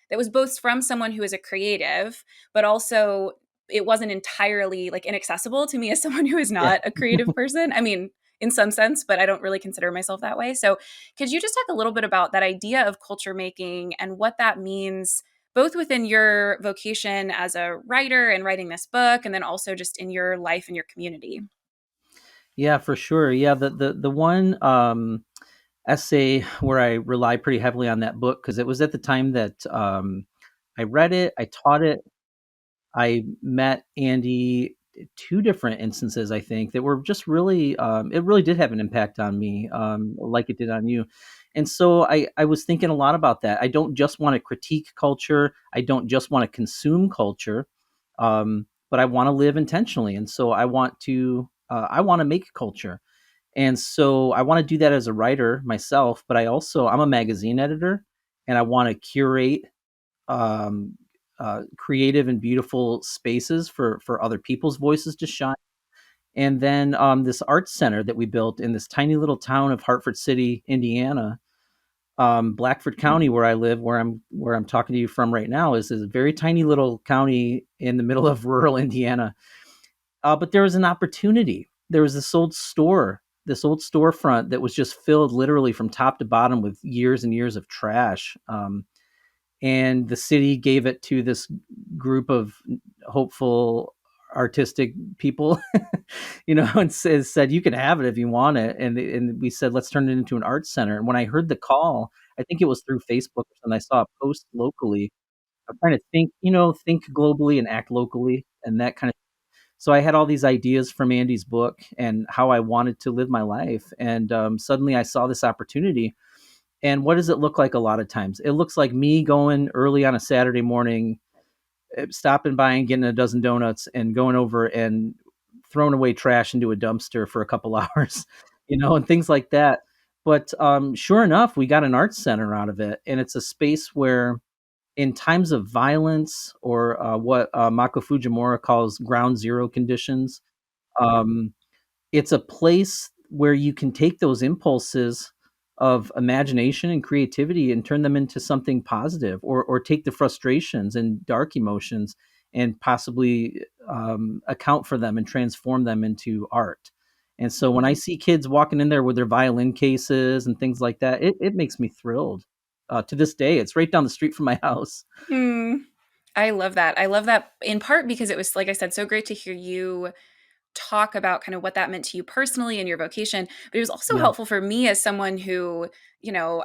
that was both from someone who is a creative, but also it wasn't entirely inaccessible to me as someone who is Yeah. not a creative person. I mean, in some sense, but I don't really consider myself that way. So could you just talk a little bit about that idea of culture making and what that means, both within your vocation as a writer and writing this book, and then also just in your life and your community? Yeah, for sure. Yeah, the one essay where I rely pretty heavily on that book, because it was at the time that I read it, I taught it, I met Andy two different instances, I think, that were just really, it really did have an impact on me, like it did on you. And so I was thinking a lot about that. I don't just want to critique culture. I don't just want to consume culture, but I want to live intentionally. And so I want to make culture. And so I want to do that as a writer myself, but I'm a magazine editor, and I want to curate um, creative and beautiful spaces for other people's voices to shine. And then this arts center that we built in this tiny little town of Hartford City, Indiana, Blackford County, where I live, where I'm talking to you from right now, is a very tiny little county in the middle of rural Indiana. But there was an opportunity. There was this old storefront that was just filled literally from top to bottom with years and years of trash. And the city gave it to this group of hopeful artistic people, and said, you can have it if you want it. And we said, let's turn it into an arts center. And when I heard the call, I think it was through Facebook, and I saw a post locally. I'm trying to think globally and act locally, and that kind of. So I had all these ideas from Andy's book and how I wanted to live my life. And suddenly I saw this opportunity. And what does it look like a lot of times? It looks like me going early on a Saturday morning, stopping by and getting a dozen donuts and going over and throwing away trash into a dumpster for a couple hours, and things like that. But sure enough, we got an arts center out of it. And it's a space where in times of violence, or what Mako Fujimura calls ground zero conditions, um, it's a place where you can take those impulses of imagination and creativity and turn them into something positive, or take the frustrations and dark emotions and possibly account for them and transform them into art. And so when I see kids walking in there with their violin cases and things like that, it makes me thrilled. To this day, it's right down the street from my house. Hmm. I love that. I love that in part because it was, like I said, so great to hear you talk about kind of what that meant to you personally and your vocation. But it was also Yeah. helpful for me as someone who,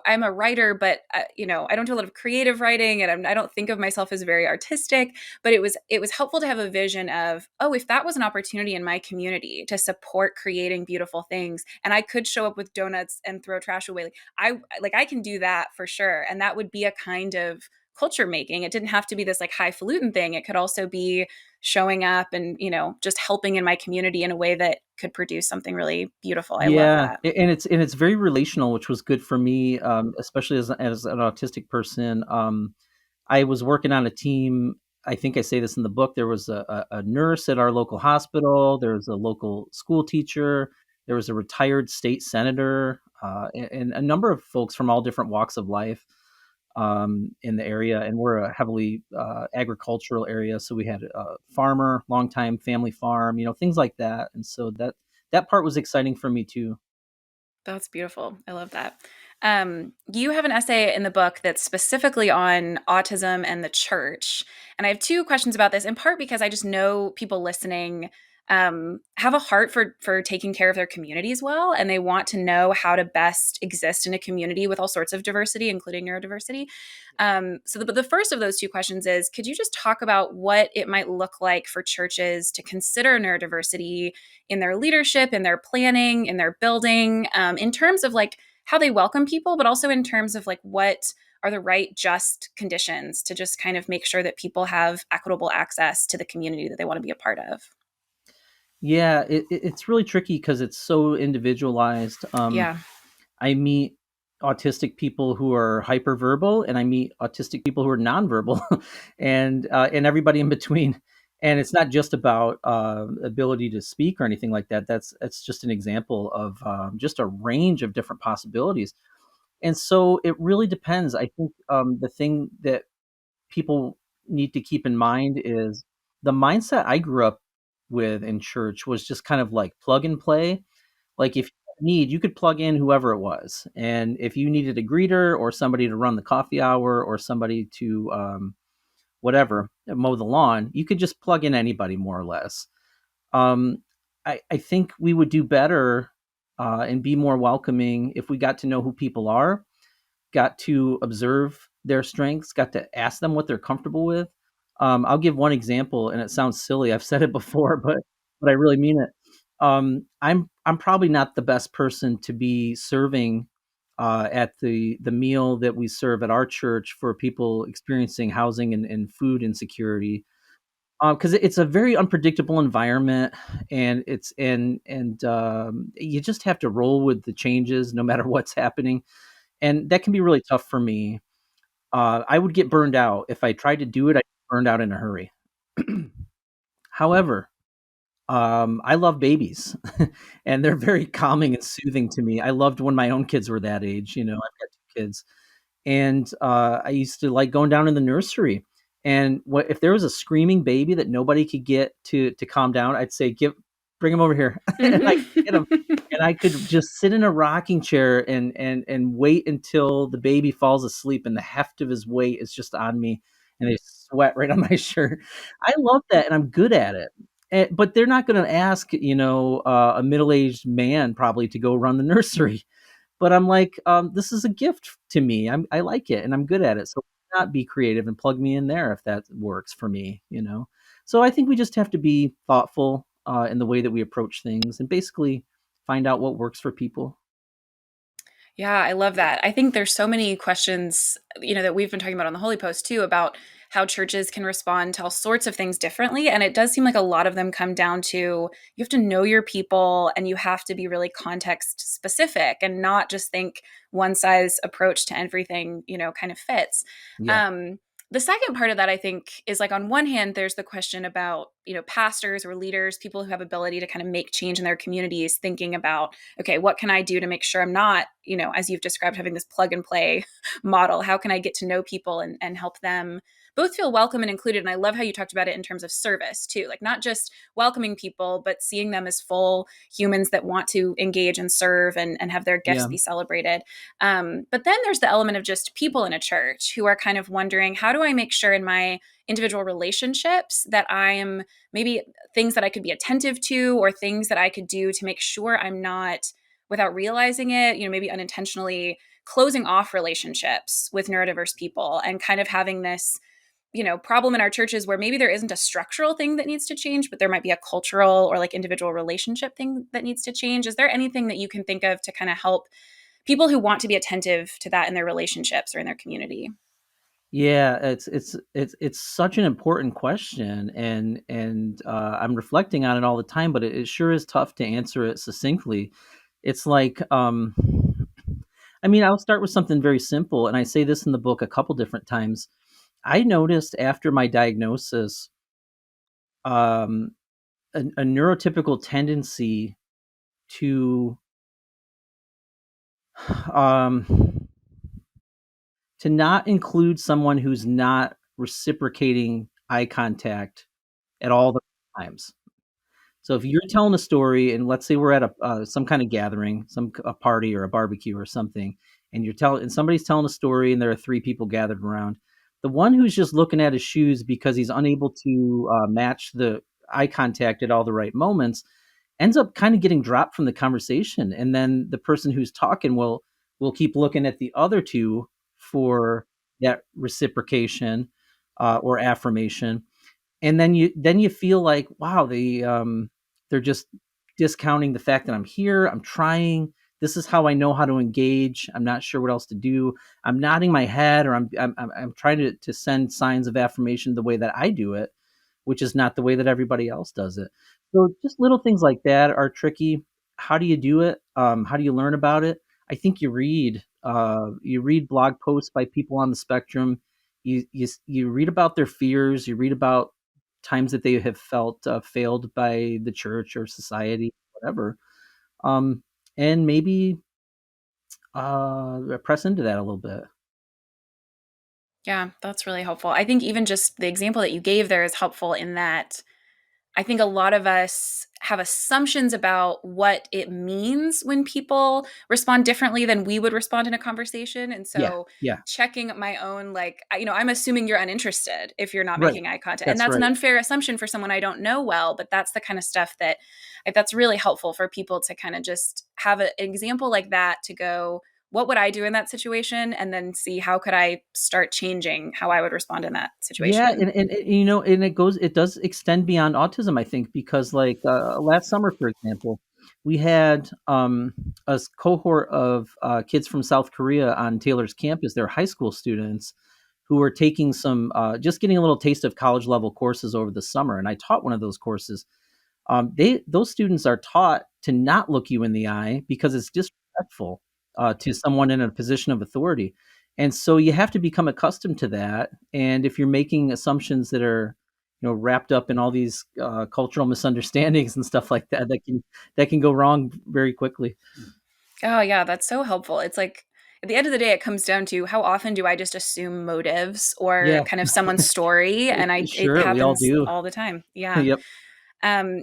I'm a writer, but I don't do a lot of creative writing, and I don't think of myself as very artistic. But it was helpful to have a vision of, oh, if that was an opportunity in my community to support creating beautiful things, and I could show up with donuts and throw trash away, I can do that for sure, and that would be a kind of culture making. It didn't have to be this like highfalutin thing. It could also be showing up and, just helping in my community in a way that could produce something really beautiful. I love Yeah, that. and it's very relational, which was good for me, especially as an autistic person. I was working on a team. I think I say this in the book. There was a nurse at our local hospital. There was a local school teacher. There was a retired state senator, and a number of folks from all different walks of life in the area. And we're a heavily agricultural area, so we had a farmer, longtime family farm, things like that. And so that part was exciting for me too. That's beautiful. I love that. You have an essay in the book that's specifically on autism and the church. And I have two questions about this, in part because I just know people listening have a heart for taking care of their communities well, and they want to know how to best exist in a community with all sorts of diversity, including neurodiversity. So the first of those two questions is, could you just talk about what it might look like for churches to consider neurodiversity in their leadership, in their planning, in their building, in terms of like how they welcome people, but also in terms of like what are the right just conditions to just kind of make sure that people have equitable access to the community that they want to be a part of? Yeah, it's really tricky because it's so individualized. Yeah. I meet autistic people who are hyperverbal, and I meet autistic people who are nonverbal, and everybody in between. And it's not just about ability to speak or anything like that. That's just an example of just a range of different possibilities. And so it really depends. I think the thing that people need to keep in mind is the mindset I grew up with in church was just kind of like plug and play. Like if you need, you could plug in whoever it was. And if you needed a greeter or somebody to run the coffee hour or somebody to whatever, mow the lawn, you could just plug in anybody more or less. I think we would do better and be more welcoming if we got to know who people are, got to observe their strengths, got to ask them what they're comfortable with. I'll give one example, and it sounds silly. I've said it before, but I really mean it. I'm probably not the best person to be serving at the meal that we serve at our church for people experiencing housing and food insecurity, because it's a very unpredictable environment, and you just have to roll with the changes no matter what's happening, and that can be really tough for me. I would get burned out if I tried to do it. I get burned out in a hurry. However, I love babies, and they're very calming and soothing to me. I loved when my own kids were that age. I've got two kids, and I used to like going down in the nursery. And if there was a screaming baby that nobody could get to calm down, I'd say, bring him over here, and I could get him, and I could just sit in a rocking chair and wait until the baby falls asleep, and the heft of his weight is just on me, and I sweat right on my shirt. I love that, and I'm good at it. But they're not going to ask, a middle-aged man probably to go run the nursery. But I'm like, this is a gift to me. I like it and I'm good at it. So why not be creative and plug me in there if that works for me. So I think we just have to be thoughtful in the way that we approach things and basically find out what works for people. Yeah, I love that. I think there's so many questions, that we've been talking about on the Holy Post too, about how churches can respond to all sorts of things differently. And it does seem like a lot of them come down to you have to know your people and you have to be really context specific and not just think one size approach to everything, kind of fits. Yeah. The second part of that, I think, is like on one hand, there's the question about, pastors or leaders, people who have ability to kind of make change in their communities, thinking about, okay, what can I do to make sure I'm not, as you've described, having this plug and play model? How can I get to know people and help them both feel welcome and included? And I love how you talked about it in terms of service too, like not just welcoming people, but seeing them as full humans that want to engage and serve and have their gifts Yeah. be celebrated. But then there's the element of just people in a church who are kind of wondering, how do I make sure in my individual relationships that I am maybe things that I could be attentive to or things that I could do to make sure I'm not, without realizing it, maybe unintentionally closing off relationships with neurodiverse people and kind of having this problem in our churches where maybe there isn't a structural thing that needs to change, but there might be a cultural or like individual relationship thing that needs to change. Is there anything that you can think of to kind of help people who want to be attentive to that in their relationships or in their community? Yeah, it's such an important question, and I'm reflecting on it all the time, but it sure is tough to answer it succinctly. It's like, I'll start with something very simple, and I say this in the book a couple different times. I noticed after my diagnosis, um, a neurotypical tendency to um, to not include someone who's not reciprocating eye contact at all the times. So if you're telling a story, and let's say we're at some kind of gathering, a party or a barbecue or something, and somebody's telling a story, and there are three people gathered around. The one who's just looking at his shoes because he's unable to match the eye contact at all the right moments ends up kind of getting dropped from the conversation, and then the person who's talking will keep looking at the other two for that reciprocation or affirmation, and then you feel like, wow, they're just discounting the fact that I'm here, I'm trying, this is how I know how to engage, I'm not sure what else to do, I'm nodding my head, or I'm trying to send signs of affirmation the way that I do it, which is not the way that everybody else does it. So just little things like that are tricky. How do you do it? How do you learn about it? I think you read blog posts by people on the spectrum. You read about their fears. You read about times that they have felt failed by the church or society, whatever. And maybe press into that a little bit. Yeah, that's really helpful. I think even just the example that you gave there is helpful in that I think a lot of us have assumptions about what it means when people respond differently than we would respond in a conversation. And so checking my own, like, I'm assuming you're uninterested if you're not making eye contact. And that's an unfair assumption for someone I don't know well, but that's the kind of stuff that's really helpful for people to kind of just have an example like that to go, what would I do in that situation? And then see how could I start changing how I would respond in that situation. Yeah, and it does extend beyond autism, I think, because like last summer, for example, we had a cohort of kids from South Korea on Taylor's campus. They're high school students who were taking some, just getting a little taste of college level courses over the summer, and I taught one of those courses. Those students are taught to not look you in the eye because it's disrespectful to someone in a position of authority. And so you have to become accustomed to that. And if you're making assumptions that are, wrapped up in all these cultural misunderstandings and stuff like that, that can go wrong very quickly. Oh yeah, that's so helpful. It's like at the end of the day, it comes down to how often do I just assume motives or kind of someone's story, and it happens all the time. Yeah. Yep.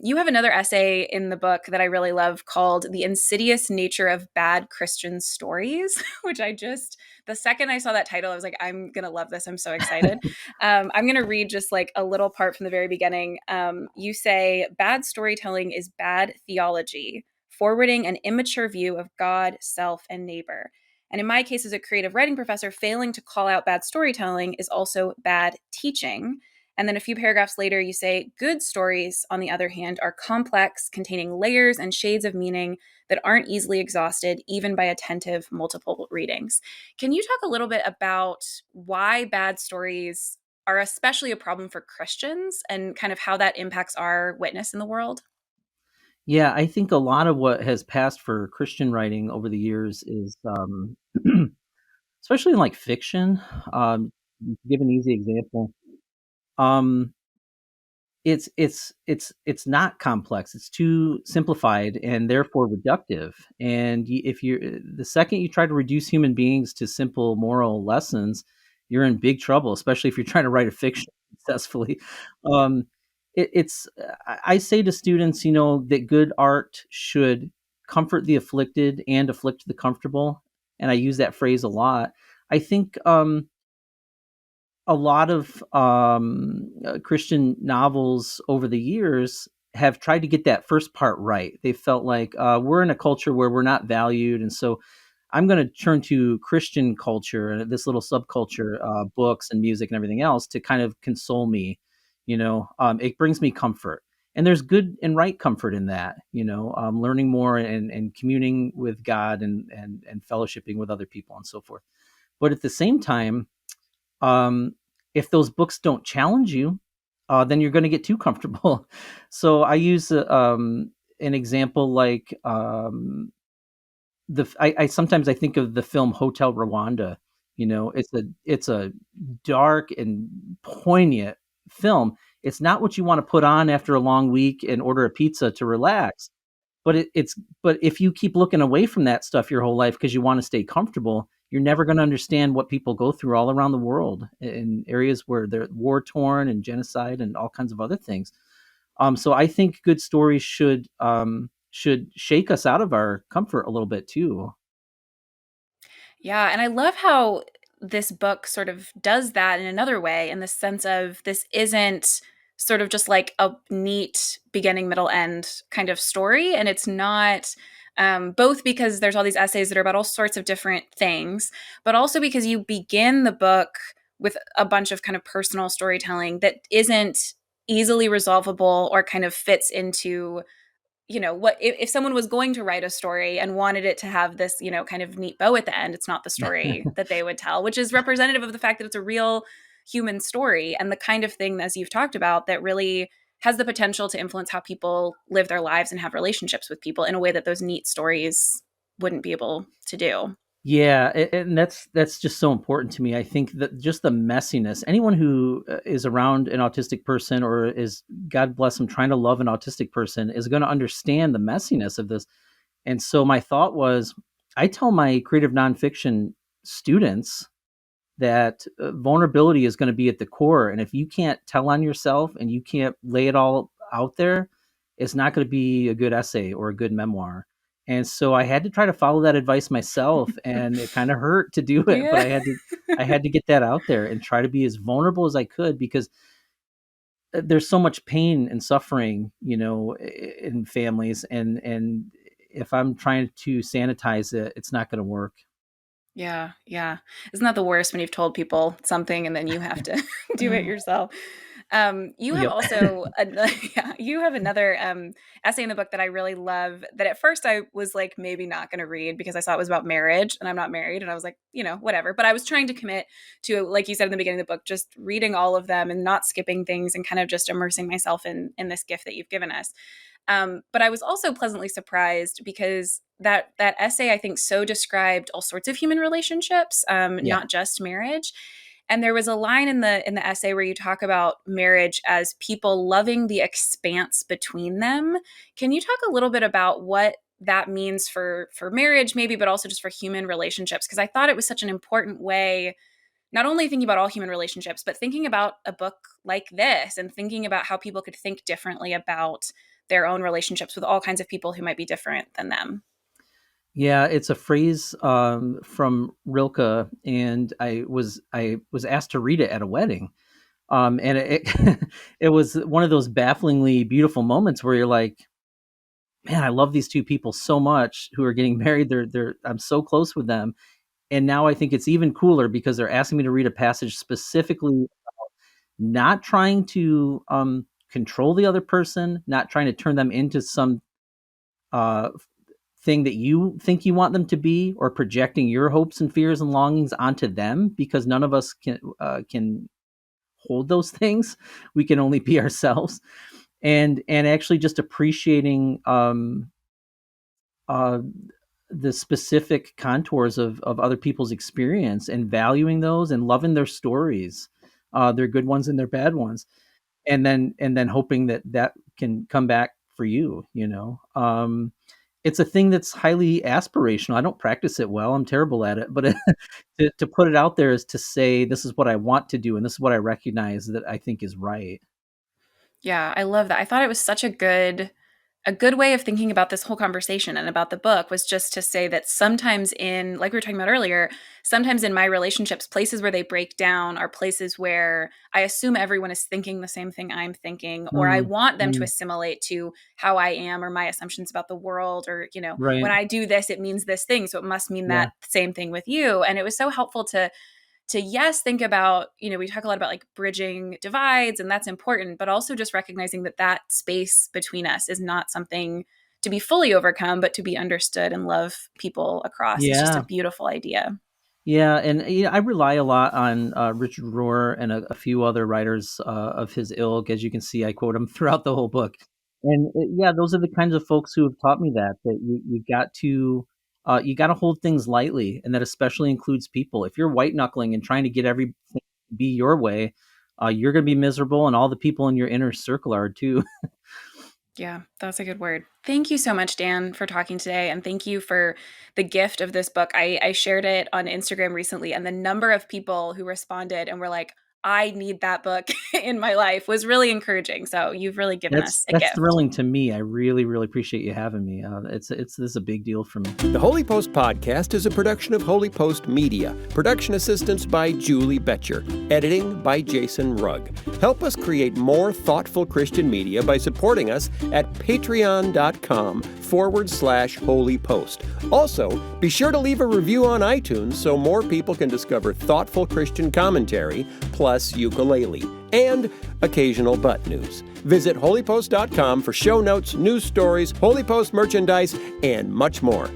You have another essay in the book that I really love called "The Insidious Nature of Bad Christian Stories," which the second I saw that title, I was like, I'm going to love this. I'm so excited. I'm going to read just like a little part from the very beginning. You say, bad storytelling is bad theology, forwarding an immature view of God, self, and neighbor. And in my case, as a creative writing professor, failing to call out bad storytelling is also bad teaching. And then a few paragraphs later, you say, good stories, on the other hand, are complex, containing layers and shades of meaning that aren't easily exhausted, even by attentive multiple readings. Can you talk a little bit about why bad stories are especially a problem for Christians and kind of how that impacts our witness in the world? Yeah, I think a lot of what has passed for Christian writing over the years is, especially in like fiction, to give an easy example. It's not complex. It's too simplified and therefore reductive. And if you're the second you try to reduce human beings to simple moral lessons, you're in big trouble, especially if you're trying to write a fiction successfully. Um, I say to students, that good art should comfort the afflicted and afflict the comfortable, and I use that phrase a lot. I think a lot of Christian novels over the years have tried to get that first part right. They felt like we're in a culture where we're not valued, and so I'm going to turn to Christian culture and this little subculture, books and music and everything else to kind of console me. It brings me comfort, and there's good and right comfort in that. Learning more and communing with God and fellowshipping with other people and so forth. But at the same time, if those books don't challenge you, then you're going to get too comfortable. So I use an example like I sometimes I think of the film Hotel Rwanda. It's a dark and poignant film. It's not what you want to put on after a long week and order a pizza to relax. But if you keep looking away from that stuff your whole life because you want to stay comfortable, you're never going to understand what people go through all around the world in areas where they're war torn and genocide and all kinds of other things. So I think good stories should shake us out of our comfort a little bit too. Yeah, and I love how this book sort of does that in another way, in the sense of this isn't sort of just like a neat beginning, middle, end kind of story. And it's not, both because there's all these essays that are about all sorts of different things, but also because you begin the book with a bunch of kind of personal storytelling that isn't easily resolvable or kind of fits into what if someone was going to write a story and wanted it to have this kind of neat bow at the end, it's not the story that they would tell, which is representative of the fact that it's a real human story and the kind of thing, as you've talked about, that really has the potential to influence how people live their lives and have relationships with people in a way that those neat stories wouldn't be able to do. Yeah, and that's just so important to me. I think that just the messiness. Anyone who is around an autistic person or is, God bless them, trying to love an autistic person is going to understand the messiness of this. And so my thought was, I tell my creative nonfiction students that vulnerability is going to be at the core, and if you can't tell on yourself and you can't lay it all out there, it's not going to be a good essay or a good memoir. And so I had to try to follow that advice myself, and it kind of hurt to do it, but I had to get that out there and try to be as vulnerable as I could, because there's so much pain and suffering, in families, and if I'm trying to sanitize it, it's not going to work. Yeah. Yeah. Isn't that the worst when you've told people something and then you have to do it yourself? You have Yep. also, you have another essay in the book that I really love, that at first I was like, maybe not going to read because I saw it was about marriage and I'm not married. And I was like, whatever. But I was trying to commit to, like you said in the beginning of the book, just reading all of them and not skipping things and kind of just immersing myself in this gift that you've given us. But I was also pleasantly surprised because that essay, I think, so described all sorts of human relationships, not just marriage. And there was a line in the essay where you talk about marriage as people loving the expanse between them. Can you talk a little bit about what that means for marriage, maybe, but also just for human relationships? Because I thought it was such an important way, not only thinking about all human relationships, but thinking about a book like this and thinking about how people could think differently about their own relationships with all kinds of people who might be different than them. Yeah, it's a phrase from Rilke, and I was asked to read it at a wedding, and it it was one of those bafflingly beautiful moments where you're like, man, I love these two people so much who are getting married. I'm so close with them, and now I think it's even cooler because they're asking me to read a passage specifically, not trying to control the other person, not trying to turn them into some thing that you think you want them to be, or projecting your hopes and fears and longings onto them, because none of us can hold those things. We can only be ourselves, and actually just appreciating the specific contours of other people's experience, and valuing those and loving their stories, their good ones and their bad ones, and then hoping that can come back for you. It's a thing that's highly aspirational. I don't practice it well. I'm terrible at it, but to put it out there is to say, this is what I want to do, and this is what I recognize that I think is right. Yeah, I love that. I thought it was such a good way of thinking about this whole conversation and about the book, was just to say that sometimes in, like we were talking about earlier, sometimes in my relationships, places where they break down are places where I assume everyone is thinking the same thing I'm thinking, or I want them to assimilate to how I am, or my assumptions about the world, or, Right. when I do this, it means this thing, so it must mean that same thing with you. And it was so helpful to yes, think about, we talk a lot about like bridging divides, and that's important, but also just recognizing that space between us is not something to be fully overcome, but to be understood and love people across. It's just a beautiful idea. Yeah, and I rely a lot on Richard Rohr and a few other writers of his ilk. As you can see, I quote him throughout the whole book. And those are the kinds of folks who have taught me that you got to hold things lightly, and that especially includes people. If you're white knuckling and trying to get everything to be your way, you're going to be miserable, and all the people in your inner circle are too. Yeah, that's a good word. Thank you so much, Dan, for talking today. And thank you for the gift of this book. I shared it on Instagram recently, and the number of people who responded and were like, I need that book in my life, was really encouraging. So you've really given us a gift. That's thrilling to me. I really, really appreciate you having me. This is a big deal for me. The Holy Post podcast is a production of Holy Post Media. Production assistance by Julie Betcher. Editing by Jason Rugg. Help us create more thoughtful Christian media by supporting us at patreon.com/Holy Post. Also, be sure to leave a review on iTunes so more people can discover thoughtful Christian commentary, plus ukulele, and occasional butt news. Visit holypost.com for show notes, news stories, Holy Post merchandise, and much more.